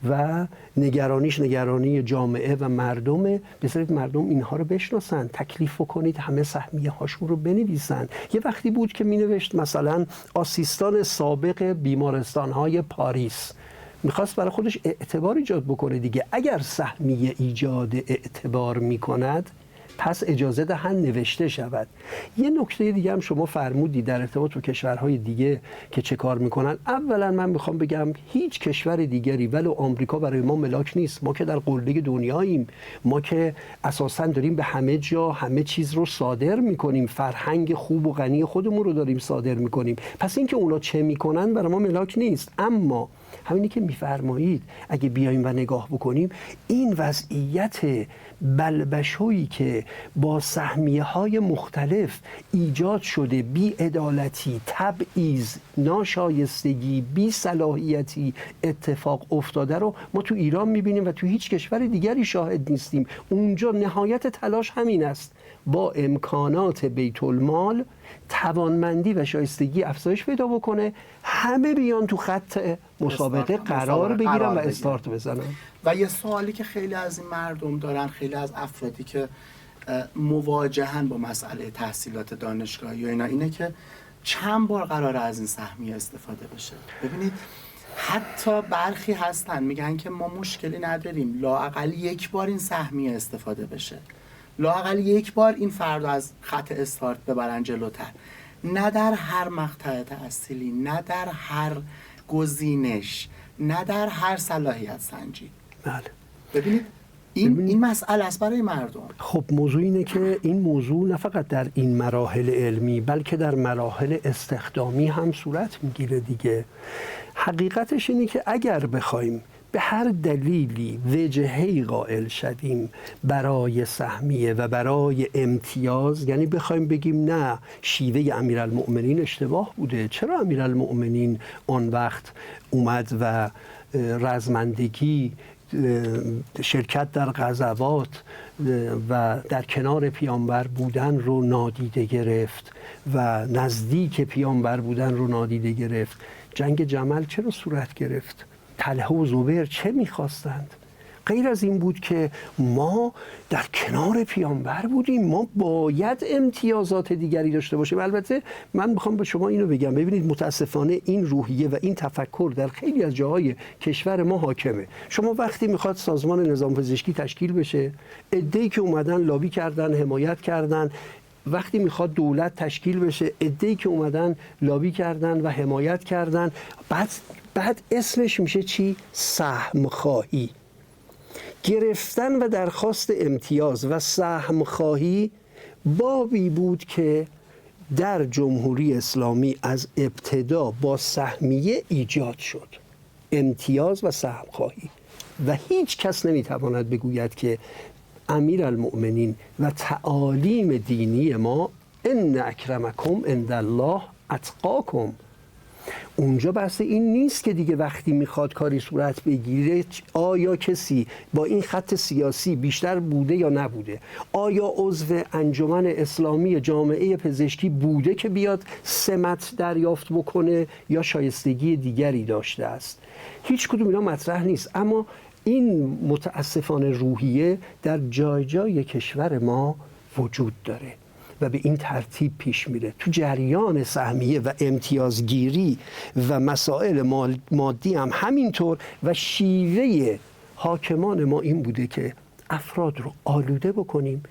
و نگرانی جامعه و مردمه. بذارید مردم اینها رو بشناسن، تکلیف کنید همه سهمیه هاشون رو بنویسن. یه وقتی بود که می نوشت مثلا آسیستان سابق بیمارستان‌های پاریس، میخواست برای خودش اعتبار ایجاد بکنه دیگه. اگر سهمیه ایجاد اعتبار میکند، پس اجازه دهند نوشته شود. یه نکته دیگه هم شما فرمودید در ارتباط با کشورهای دیگه که چه کار میکنن. اولا من میخوام بگم هیچ کشور دیگری ولو آمریکا برای ما ملاک نیست. ما که در قله دنیاییم، ما که اساسا داریم به همه جا همه چیز رو صادر میکنیم، فرهنگ خوب و غنی خودمون رو داریم صادر میکنیم. پس اینکه اونا چه میکنن برای ما ملاک نیست. اما همینی که میفرمایید اگه بیایم و نگاه بکنیم، این وضعیت بلبشویی که با سهمیه‌های مختلف ایجاد شده، بی‌عدالتی، تبعیض، ناشایستگی، بی‌صلاحیتی اتفاق افتاده رو ما تو ایران میبینیم و تو هیچ کشور دیگری شاهد نیستیم. اونجا نهایت تلاش همین است، با امکانات بیت المال توانمندی و شایستگی افزایش پیدا بکنه، همه بیان تو خط مسابقه قرار بگیرن و استارت بزنن. و یه سوالی که خیلی از این مردم دارن، خیلی از افرادی که مواجهن با مسئله تحصیلات دانشگاهی یا اینا، اینه که چند بار قراره از این سهمیه استفاده بشه. ببینید حتی برخی هستن میگن که ما مشکلی نداریم، لااقل یک بار این سهمیه استفاده بشه، لااقل یک بار این فرد از خط استارت ببرن جلوتر، نه در هر مقطع تحصیلی، نه در هر گزینش، نه در هر صلاحیت سنجی. بله. ببینید این مسئله است برای مردم. خب موضوع اینه که این موضوع نه فقط در این مراحل علمی بلکه در مراحل استخدامی هم صورت میگیره دیگه. حقیقتش اینه که اگر بخوایم به هر دلیلی وجهه‌ای قائل شدیم برای سهمیه و برای امتیاز، یعنی بخوایم بگیم نه شیوه امیرالمؤمنین اشتباه بوده، چرا امیرالمؤمنین آن وقت اومد و رزمندگی، شرکت در غزوات و در کنار پیامبر بودن رو نادیده گرفت و نزدیک پیامبر بودن رو نادیده گرفت، جنگ جمل چرا صورت گرفت، طلحه و زبیر چه میخواستند؟ غیر از این بود که ما در کنار پیامبر بودیم، ما باید امتیازات دیگری داشته باشیم. البته من میخوام به شما اینو بگم، ببینید متاسفانه این روحیه و این تفکر در خیلی از جاهای کشور ما حاکمه. شما وقتی میخواد سازمان نظام پزشکی تشکیل بشه، عده‌ای که اومدن لابی کردن، حمایت کردن، وقتی میخواد دولت تشکیل بشه، عده‌ای که اومدن لابی کردن و حمایت کردن، بعد اسمش میشه چی؟ سهم خواهی. گرفتن و درخواست امتیاز و سهم خواهی بابی بود که در جمهوری اسلامی از ابتدا با سهمیه ایجاد شد، امتیاز و سهم خواهی، و هیچ کس نمیتواند بگوید که امیرالمؤمنین و تعالیم دینی ما ان اکرمکم عند الله اتقاکم. اونجا بحث این نیست که دیگه وقتی میخواد کاری صورت بگیره آیا کسی با این خط سیاسی بیشتر بوده یا نبوده، آیا عضو انجمن اسلامی جامعه پزشکی بوده که بیاد سمت دریافت بکنه یا شایستگی دیگری داشته است. هیچ کدوم اینا مطرح نیست. اما این متاسفانه روحیه در جای جای کشور ما وجود داره و به این ترتیب پیش میره. تو جریان سهمیه و امتیازگیری و مسائل مادی هم همینطور، و شیوه حاکمان ما این بوده که افراد رو آلوده بکنیم.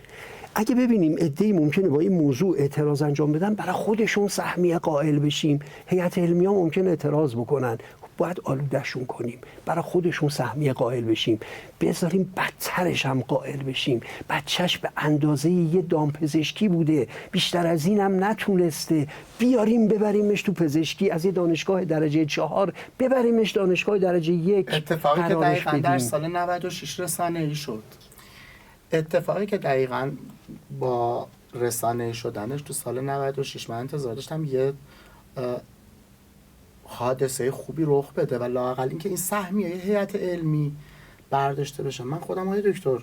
اگه ببینیم عده‌ای ممکنه با این موضوع اعتراض انجام بدن، برای خودشون سهمیه قائل بشیم، هیئت علمیه ممکنه اعتراض بکنن، باید آلودهشون کنیم، برای خودشون سهمیه قائل بشیم، بذاریم بدترش هم قائل بشیم. بچهش به اندازه یه دامپزشکی بوده، بیشتر از این هم نتونسته، بیاریم ببریمش تو پزشکی، از یه دانشگاه درجه 4 ببریمش دانشگاه درجه 1. اتفاقی که دقیقاً در سال 96 رسانه‌ای شد، اتفاقی که دقیقاً با رسانه‌ای شدنش تو سال 96 من انتظار داشتم یه حادثه خوبی رخ بده و لااقل اینکه این سهمیه هیئت علمی برداشته بشه. من خودم آقای دکتر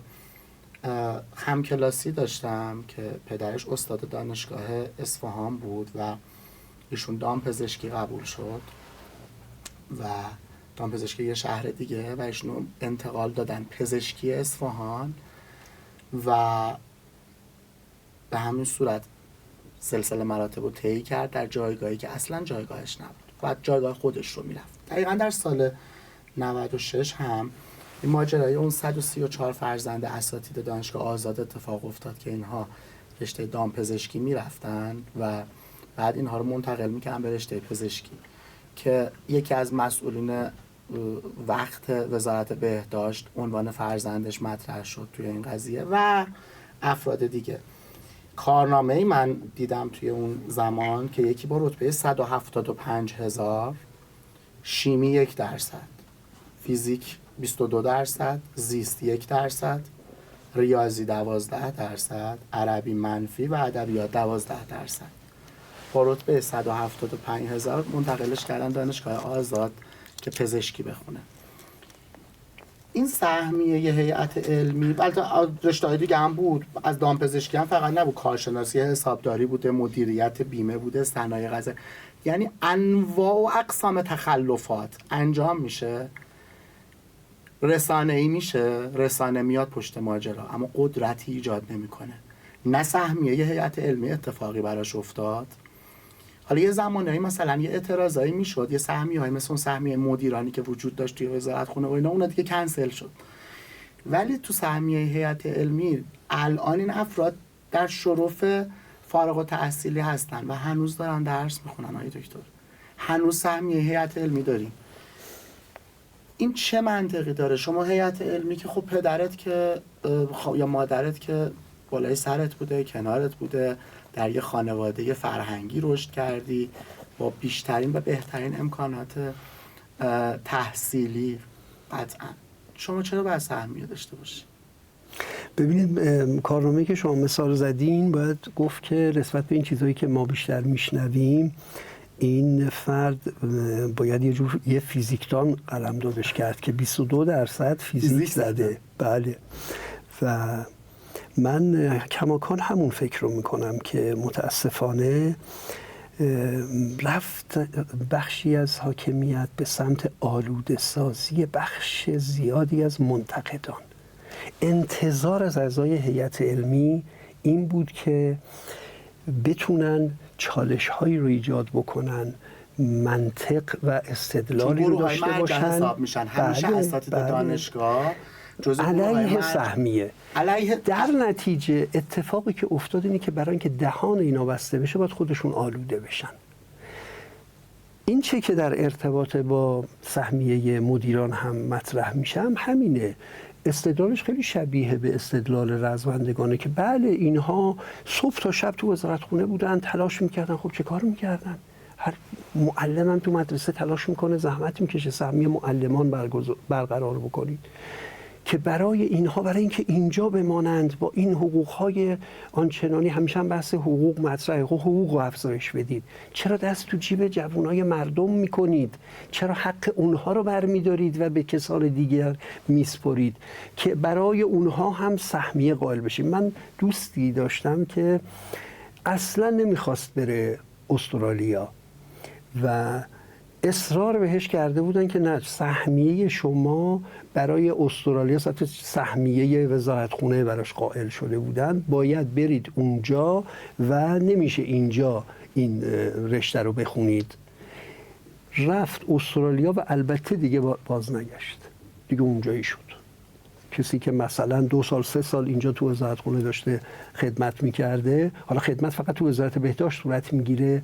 همکلاسی داشتم که پدرش استاد دانشگاه اصفهان بود و ایشون دامپزشکی قبول شد و دامپزشکی یه شهر دیگه و ایشون انتقال دادن پزشکی اصفهان و به همین صورت سلسله مراتب رو طی کرد در جایگاهی که اصلا جایگاهش نبود، بعد جایگاه خودش رو میرفت. دقیقا در سال 96 هم این ماجرای اون 134 فرزند اساتید دانشگاه آزاد اتفاق افتاد که اینها رشته دامپزشکی میرفتن و بعد اینها رو منتقل میکنن به رشته پزشکی، که یکی از مسئولین وقت وزارت بهداشت عنوان فرزندش مطرح شد توی این قضیه و افراد دیگه. کارنامه‌ای من دیدم توی اون زمان که یکی با رتبه 175,000، شیمی 1%، فیزیک 22%، زیست 1%، ریاضی 12%، عربی منفی و ادبیات 12%. با رتبه 175,000 منتقلش کردن دانشگاه آزاد که پزشکی بخونه. این سهمیه یه هیئت علمی، البته رشته‌های دیگه هم بود، از دامپزشکی هم فقط نبود، کارشناسی حسابداری بوده، مدیریت بیمه بوده، صنایع غذایی، یعنی انواع و اقسام تخلفات انجام میشه. رسانه‌ای میشه، رسانه میاد پشت ماجرا اما قدرتی ایجاد نمیکنه. نه سهمیه یه هیئت علمی اتفاقی براش افتاد. حالا یه زمانهایی مثلا یه اعتراضایی میشد، یه سهمیه‌ای مثل اون سهمیه مدیرانی که وجود داشت توی وزارت خونه و اینا، اون دیگه کنسل شد. ولی تو سهمیه هیئت علمی الان این افراد در شرف فارغ التحصیلی هستن و هنوز دارن درس میخونن. آقای دکتر، هنوز سهمیه هیئت علمی داریم. این چه منطقی داره؟ شما هیئت علمی که خب پدرت که یا مادرت که بالای سرت بوده، کنارت بوده، در یه خانواده فرهنگی رشد کردی با بیشترین و بهترین امکانات تحصیلی، قطعا شما چرا باید سهمیه داشته باشی؟ ببینید، کارنامه‌ای که شما مثال زدین باید گفت که نسبت به این چیزهایی که ما بیشتر میشنویم، این فرد باید یه فیزیکدان قلمدادش کرد که 22% فیزیک زده. بله. و من کماکان همون فکر رو میکنم که متاسفانه رفت بخشی از حاکمیت به سمت آلوده سازی بخش زیادی از منتقدان. انتظار از اعضای هیئت علمی این بود که بتونن چالش هایی رو ایجاد بکنن، منطق و استدلالی رو داشته باشن. حساب میشن همیشه اساتید دانشگاه علیه سهمیه. در نتیجه اتفاقی که افتاد اینه که برای اینکه دهان اینا بسته بشه باید خودشون آلوده بشن. این چه که در ارتباط با سهمیه مدیران هم مطرح میشه هم همینه. استدلالش خیلی شبیه به استدلال رزمندگانه که بله اینها صبح تا شب تو وزارت خونه بودن، تلاش میکردن. خب چه کار میکردن؟ هر معلم هم تو مدرسه تلاش میکنه، زحمت میکشه سهمیه معلمان برقرار بکنید که برای اینها، برای اینکه اینجا بمانند با این حقوقهای آنچنانی. همیشه هم بحث حقوق مطرحه، حقوق رو افزایش بدید. چرا دست تو جیب جوانای مردم میکنید؟ چرا حق اونها رو برمیدارید و به کسان دیگر میسپرید که برای اونها هم سهمیه قائل بشیم؟ من دوستی داشتم که اصلا نمیخواست بره استرالیا و اصرار بهش کرده بودن که نه، سهمیه شما برای استرالیا، سهمیه وزارتخونه براش قائل شده بودن، باید برید اونجا و نمیشه اینجا این رشته رو بخونید. رفت استرالیا و البته دیگه باز نگشت، دیگه اونجایی شد. کسی که مثلا 2 سال 3 سال اینجا تو وزارتخونه داشته خدمت میکرده، حالا خدمت فقط تو وزارت بهداشت صورت میگیره.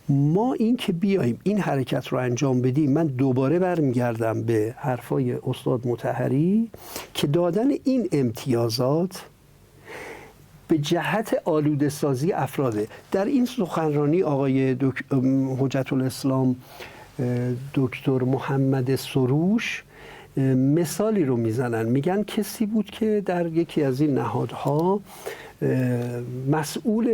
ما این که بیاییم این حرکت رو انجام بدیم، من دوباره برمیگردم به حرفای استاد مطهری که دادن این امتیازات به جهت آلوده سازی افراده. در این سخنرانی آقای حجت الاسلام دکتر محمد سروش مثالی رو میزنن، میگن کسی بود که در یکی از این نهادها مسئول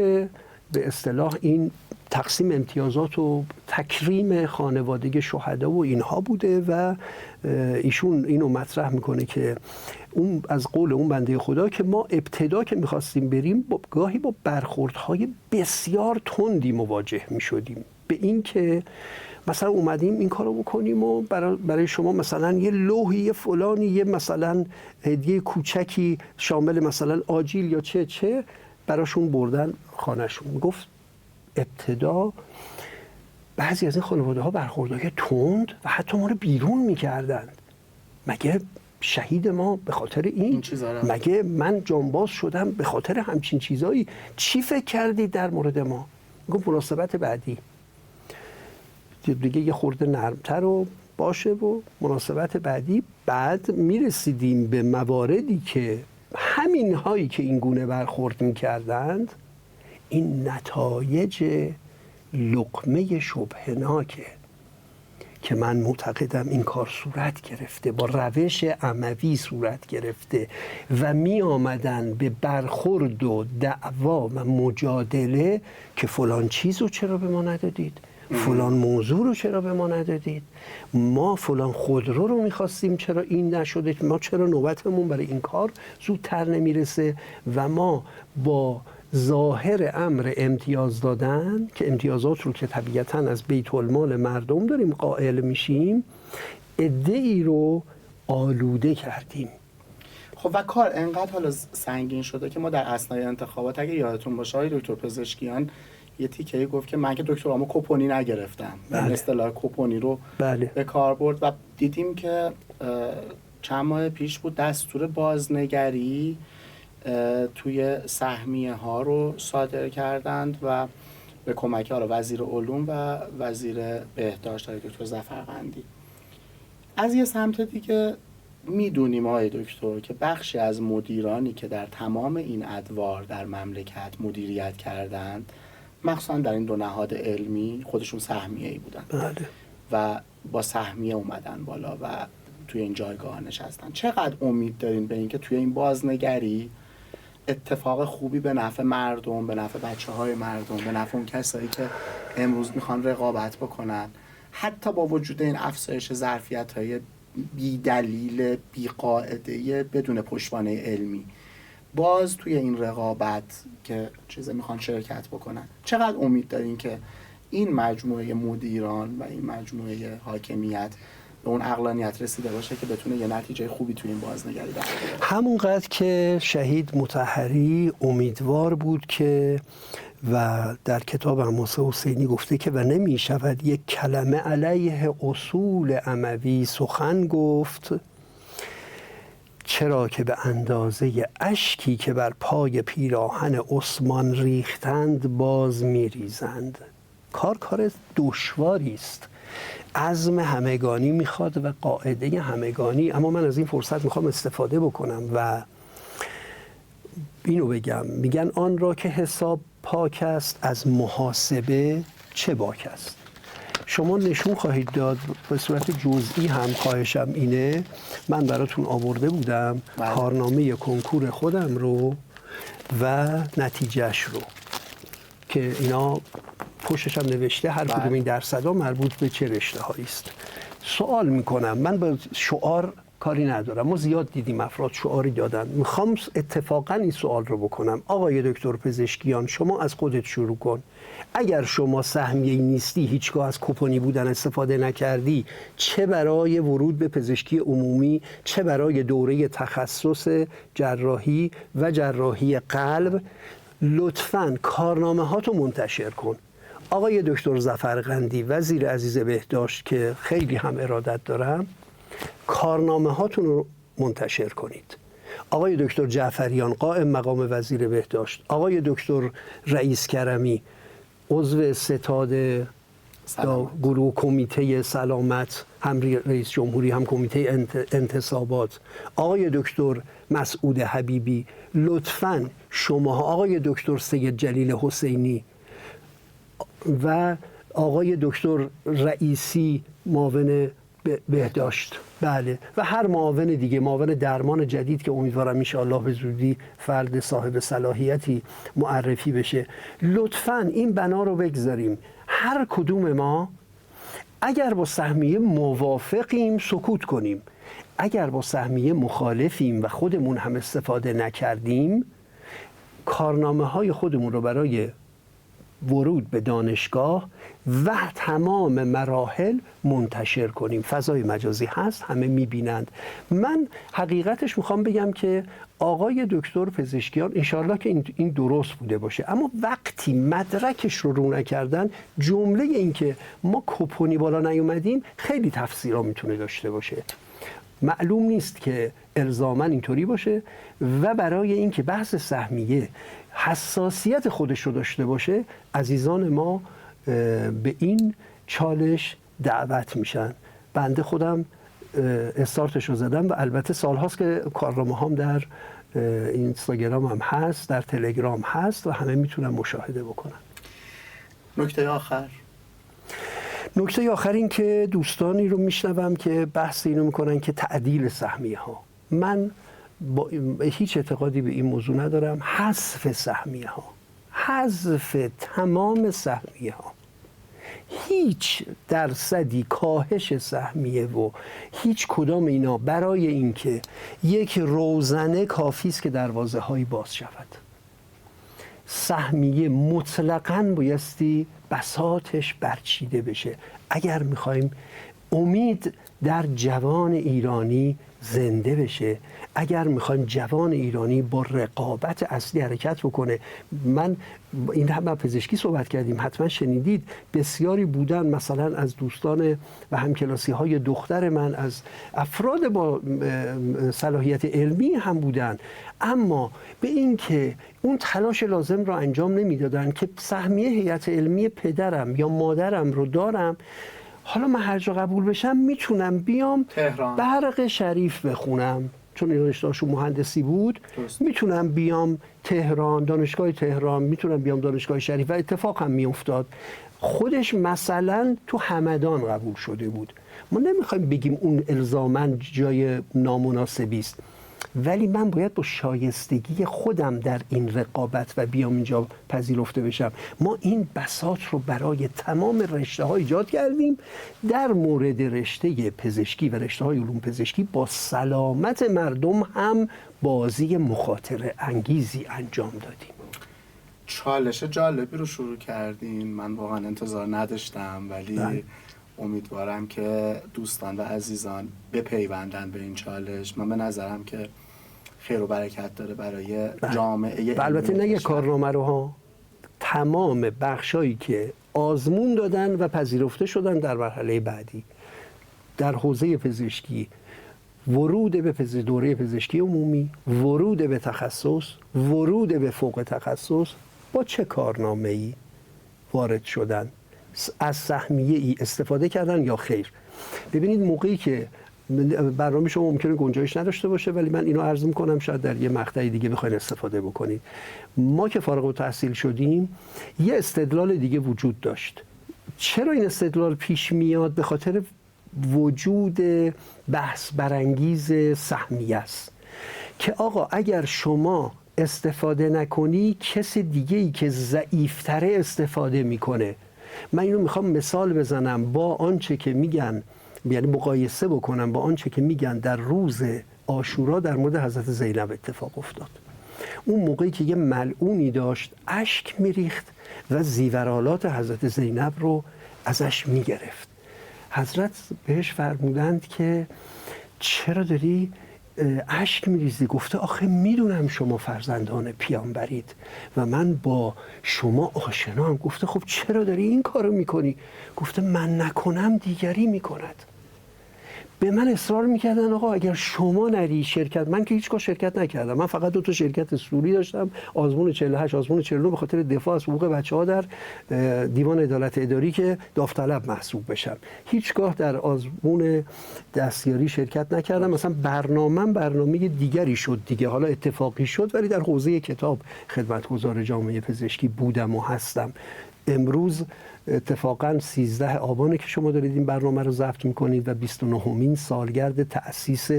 به اصطلاح این تقسیم امتیازات و تکریم خانواده شهدا و اینها بوده و ایشون اینو مطرح میکنه که اون از قول اون بنده خدا که ما ابتدا که میخواستیم بریم گاهی با برخوردهای بسیار تندی مواجه میشدیم، به این که مثلا اومدیم این کارو بکنیم و برای شما مثلا یه لوحی فلانی، یه مثلا هدیه کوچکی شامل مثلا آجیل یا چه براشون بردن خانهشون. گفت ابتدا بعضی از این خانواده ها برخوردهای تند و حتی ما رو بیرون میکردن. مگه شهید ما به خاطر این چیزا رو مگه من جانباز شدم به خاطر همچین چیزایی؟ چی فکر کردید در مورد ما؟ گفت مناسبت بعدی دیگه یه خورده نرمتر و باشه و مناسبت بعدی. بعد میرسیدیم به مواردی که همین هایی که این گونه برخورد میکردند، این نتایج لقمه شبهناکه که من معتقدم این کار صورت گرفته، با روش اموی صورت گرفته و می آمدن به برخورد و دعوا و مجادله که فلان چیز رو چرا به ما ندادید، فلان موضوع رو چرا به ما ندادید، ما فلان خودرو رو میخواستیم چرا این نشده، ما چرا نوبتمون برای این کار زودتر نمیرسه. و ما با ظاهر امر امتیاز دادن که امتیازات رو که طبیعتاً از بیت المال مردم داریم قائل میشیم، عده‌ای رو آلوده کردیم. خب و کار انقدر حالا سنگین شده که ما در اثنای انتخابات، اگه یادتون باشه آقای دکتر پزشکیان یه تیکه‌ای گفت که من که دکترامو کوپونی نگرفتم، بله. اصطلاح کوپونی رو بله. به کار برد و دیدیم که چند ماه پیش بود دستور بازنگری توی سهمیه ها رو صادر کردند و به کمک وزیر علوم و وزیر بهداشت دکتر ظفرقندی. از یه سمت دیگه میدونیم آقای دکتر که بخشی از مدیرانی که در تمام این ادوار در مملکت مدیریت کردند، مخصوصا در این دو نهاد علمی، خودشون سهمیه‌ای بودن. بله. و با سهمیه اومدن بالا و توی این جایگاه نشستن. چقدر امید دارین به اینکه توی این بازنگری اتفاق خوبی به نفع مردم، به نفع بچه‌های مردم، به نفع اون کسایی که امروز میخوان رقابت بکنن، حتی با وجود این افزایش ظرفیت‌های بی دلیل، بی قاعده، بدون پشتوانه علمی، باز توی این رقابت که چیزا میخوان شرکت بکنن، چقدر امید دارین که این مجموعه مدیران و این مجموعه حاکمیت به اون عقلانیت رسیده باشه که بتونه یه نتیجه خوبی توی این بازنگری داشته باشه؟ همونقدر که شهید مطهری امیدوار بود که و در کتاب حماسه حسینی گفته که و نمی شود یک کلمه علیه اصول اموی سخن گفت، چرا که به اندازه اشکی که بر پای پیراهن عثمان ریختند باز می ریزند. کار دشواری است، عزم همگانی میخواد و قاعده همگانی. اما من از این فرصت میخوام استفاده بکنم و اینو بگم، میگن آن را که حساب پاک است از محاسبه چه باک است. شما نشون خواهید داد به صورت جزئی هم، خواهشم اینه، من براتون آورده بودم کارنامه کنکور خودم رو و نتیجهش رو که اینا پشتش هم نوشته هر کدوم این درصدا مربوط به چه رشته هایی است. سوال میکنم، من با شعار کاری ندارم، ما زیاد دیدیم افراد شعاری دادن، میخوام اتفاقا این سوال رو بکنم. آقای دکتر پزشکیان، شما از خودت شروع کن. اگر شما سهمیه‌ای نیستی، هیچگاه از کوپونی بودن استفاده نکردی، چه برای ورود به پزشکی عمومی، چه برای دوره تخصص جراحی و جراحی قلب، لطفاً کارنامه هاتو منتشر کن. آقای دکتر ظفرقندی، وزیر عزیز بهداشت که خیلی هم ارادت دارم، کارنامه هاتون رو منتشر کنید. آقای دکتر جعفریان، قائم مقام وزیر بهداشت، آقای دکتر رئیس کرمی، عضو ستاد گروه کمیته سلامت، هم رئیس جمهوری هم کمیته انتصابات، آقای دکتر مسعود حبیبی، لطفاً شما، آقای دکتر سید جلیل حسینی و آقای دکتر رئیسی معاون بهداشت، بله، و هر معاون دیگه، معاون درمان جدید که امیدوارم ان شاءالله به زودی فرد صاحب صلاحیتی معرفی بشه، لطفاً این بنا رو بگذاریم. هر کدوم ما اگر با سهمیه موافقیم سکوت کنیم، اگر با سهمیه مخالفیم و خودمون هم استفاده نکردیم، کارنامه های خودمون رو برای ورود به دانشگاه و تمام مراحل منتشر کنیم. فضای مجازی هست، همه میبینند. من حقیقتش میخوام بگم که آقای دکتر پزشکیان انشالله که این درست بوده باشه، اما وقتی مدرکش رو نکردن، جمله این که ما کوپونی بالا نیومدیم خیلی تفسیرها میتونه داشته باشه. معلوم نیست که الزاماً اینطوری باشه و برای اینکه بحث سهمیه حساسیت خودش رو داشته باشه عزیزان ما به این چالش دعوت میشن. بنده خودم استارتش رو زدم و البته سالهاست که کارنامه هم در اینستاگرام هم هست، در تلگرام هست و همه میتونن مشاهده بکنن. نکته آخر این که دوستانی رو میشنوم که بحث اینو میکنن که تعدیل سهمیه ها. من با هیچ اعتقادی به این موضوع ندارم. حذف سهمیه ها، حذف تمام سهمیه ها، هیچ درصدی کاهش سهمیه و هیچ کدام اینا برای اینکه یک روزنه کافی است که دروازه هایی باز شود. سهمیه مطلقاً بایستی بساطش برچیده بشه اگر میخوایم امید در جوان ایرانی زنده بشه، اگر میخوایم جوان ایرانی با رقابت اصلی حرکت بکنه. من این هم پزشکی صحبت کردیم، حتما شنیدید بسیاری بودن مثلا از دوستان و همکلاسی های دختر من، از افراد با صلاحیت علمی هم بودن، اما به این که اون تلاش لازم رو انجام نمیدادن که سهمیه هیئت علمی پدرم یا مادرم رو دارم، حالا من هر جا قبول بشم میتونم بیام تهران برق شریف بخونم چون این رشته‌هاشون مهندسی بود. میتونم بیام تهران، دانشگاه تهران، میتونم بیام دانشگاه شریف و اتفاق هم میافتاد. خودش مثلا تو همدان قبول شده بود. ما نمیخوایم بگیم اون الزاماً جای نامناسبی است، ولی من باید با شایستگی خودم در این رقابت و بیام اینجا پذیرفته بشم. ما این بساط رو برای تمام رشته‌ها ایجاد کردیم. در مورد رشته پزشکی و رشته‌های علوم پزشکی با سلامت مردم هم بازی مخاطره انگیزی انجام دادیم. چالش جالبی رو شروع کردین، من واقعا انتظار نداشتم، ولی امیدوارم که دوستان و عزیزان بپیوندن به این چالش. من به نظرم که خیر و برکت داره برای جامعه. و البته نگه کارنامه رو ها، تمام بخشایی که آزمون دادن و پذیرفته شدن در مرحله بعدی در حوزه پزشکی، ورود به دوره پزشکی عمومی، ورود به تخصص، ورود به فوق تخصص، با چه کارنامه‌ای وارد شدن، از سهمیه ای استفاده کردن یا خیر. ببینید موقعی که برنامه شما ممکنه گنجایش نداشته باشه، ولی من اینو عرض میکنم شاید در یه مقطع دیگه بخواید استفاده بکنید. ما که فارغ التحصیل شدیم یه استدلال دیگه وجود داشت. چرا این استدلال پیش میاد؟ به خاطر وجود بحث برانگیز سهمیه است که آقا اگر شما استفاده نکنی کسی دیگه ای که ضعیفتره استفاده میکنه. من اینو میخوام مثال بزنم با آنچه که میگن، یعنی مقایسه بکنم با آنچه که میگن در روز عاشورا در مورد حضرت زینب اتفاق افتاد. اون موقعی که یه ملعونی داشت اشک میریخت و زیورالات حضرت زینب رو ازش میگرفت. حضرت بهش فرمودند که چرا داری اشک میریزی؟ گفته آخه میدونم شما فرزندان پیامبرید و من با شما آشنام. گفته خب چرا داری این کارو میکنی؟ گفته من نکنم دیگری میکند. به من اصرار میکردن آقا اگر شما نری شرکت، من که هیچگاه شرکت نکردم، من فقط 2 تا شرکت سوری داشتم، آزمون 48 آزمون 49 به خاطر دفاع از حقوق بچه‌ها در دیوان عدالت اداری که داوطلب محسوب بشم. هیچگاه در آزمون دستیاری شرکت نکردم. مثلا برنامه دیگری شد دیگه، حالا اتفاقی شد، ولی در حوزه کتاب خدمتگزار جامعه پزشکی بودم و هستم. امروز اتفاقاً 13 آبانه که شما دارید این برنامه رو ضبط میکنید و 29مین سالگرد تأسیس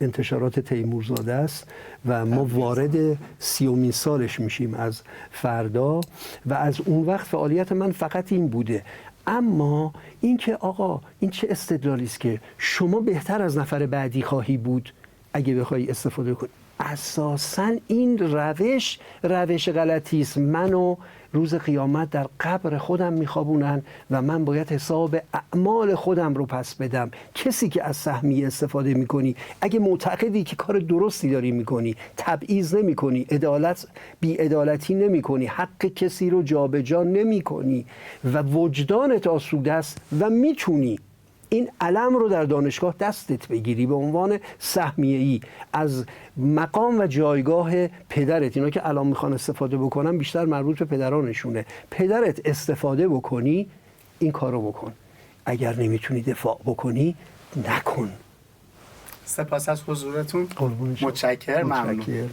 انتشارات تیمورزاده است و ما وارد 30مین سالش میشیم از فردا و از اون وقت فعالیت من فقط این بوده. اما این که آقا این چه استدلالی است که شما بهتر از نفر بعدی خواهی بود اگه بخوای استفاده کنی، اساساً این روش غلطی است. منو روز قیامت در قبر خودم میخوابونن و من باید حساب اعمال خودم رو پس بدم. کسی که از سهمیه استفاده میکنی، اگه معتقدی که کار درستی داری میکنی، تبعیض نمیکنی، بی‌عدالتی نمیکنی، حق کسی رو جابجا نمیکنی و وجدانت آسوده است و میتونی این علم رو در دانشگاه دستت بگیری به عنوان سهمیه‌ای از مقام و جایگاه پدرت. اینا که الان میخوان استفاده بکنن بیشتر مربوط به پدرانشونه. پدرت استفاده بکنی، این کارو بکن. اگر نمیتونی دفاع بکنی، نکن. سپاس از حضورتون. قربون شما. متشکرم. ممنون. متشکرم.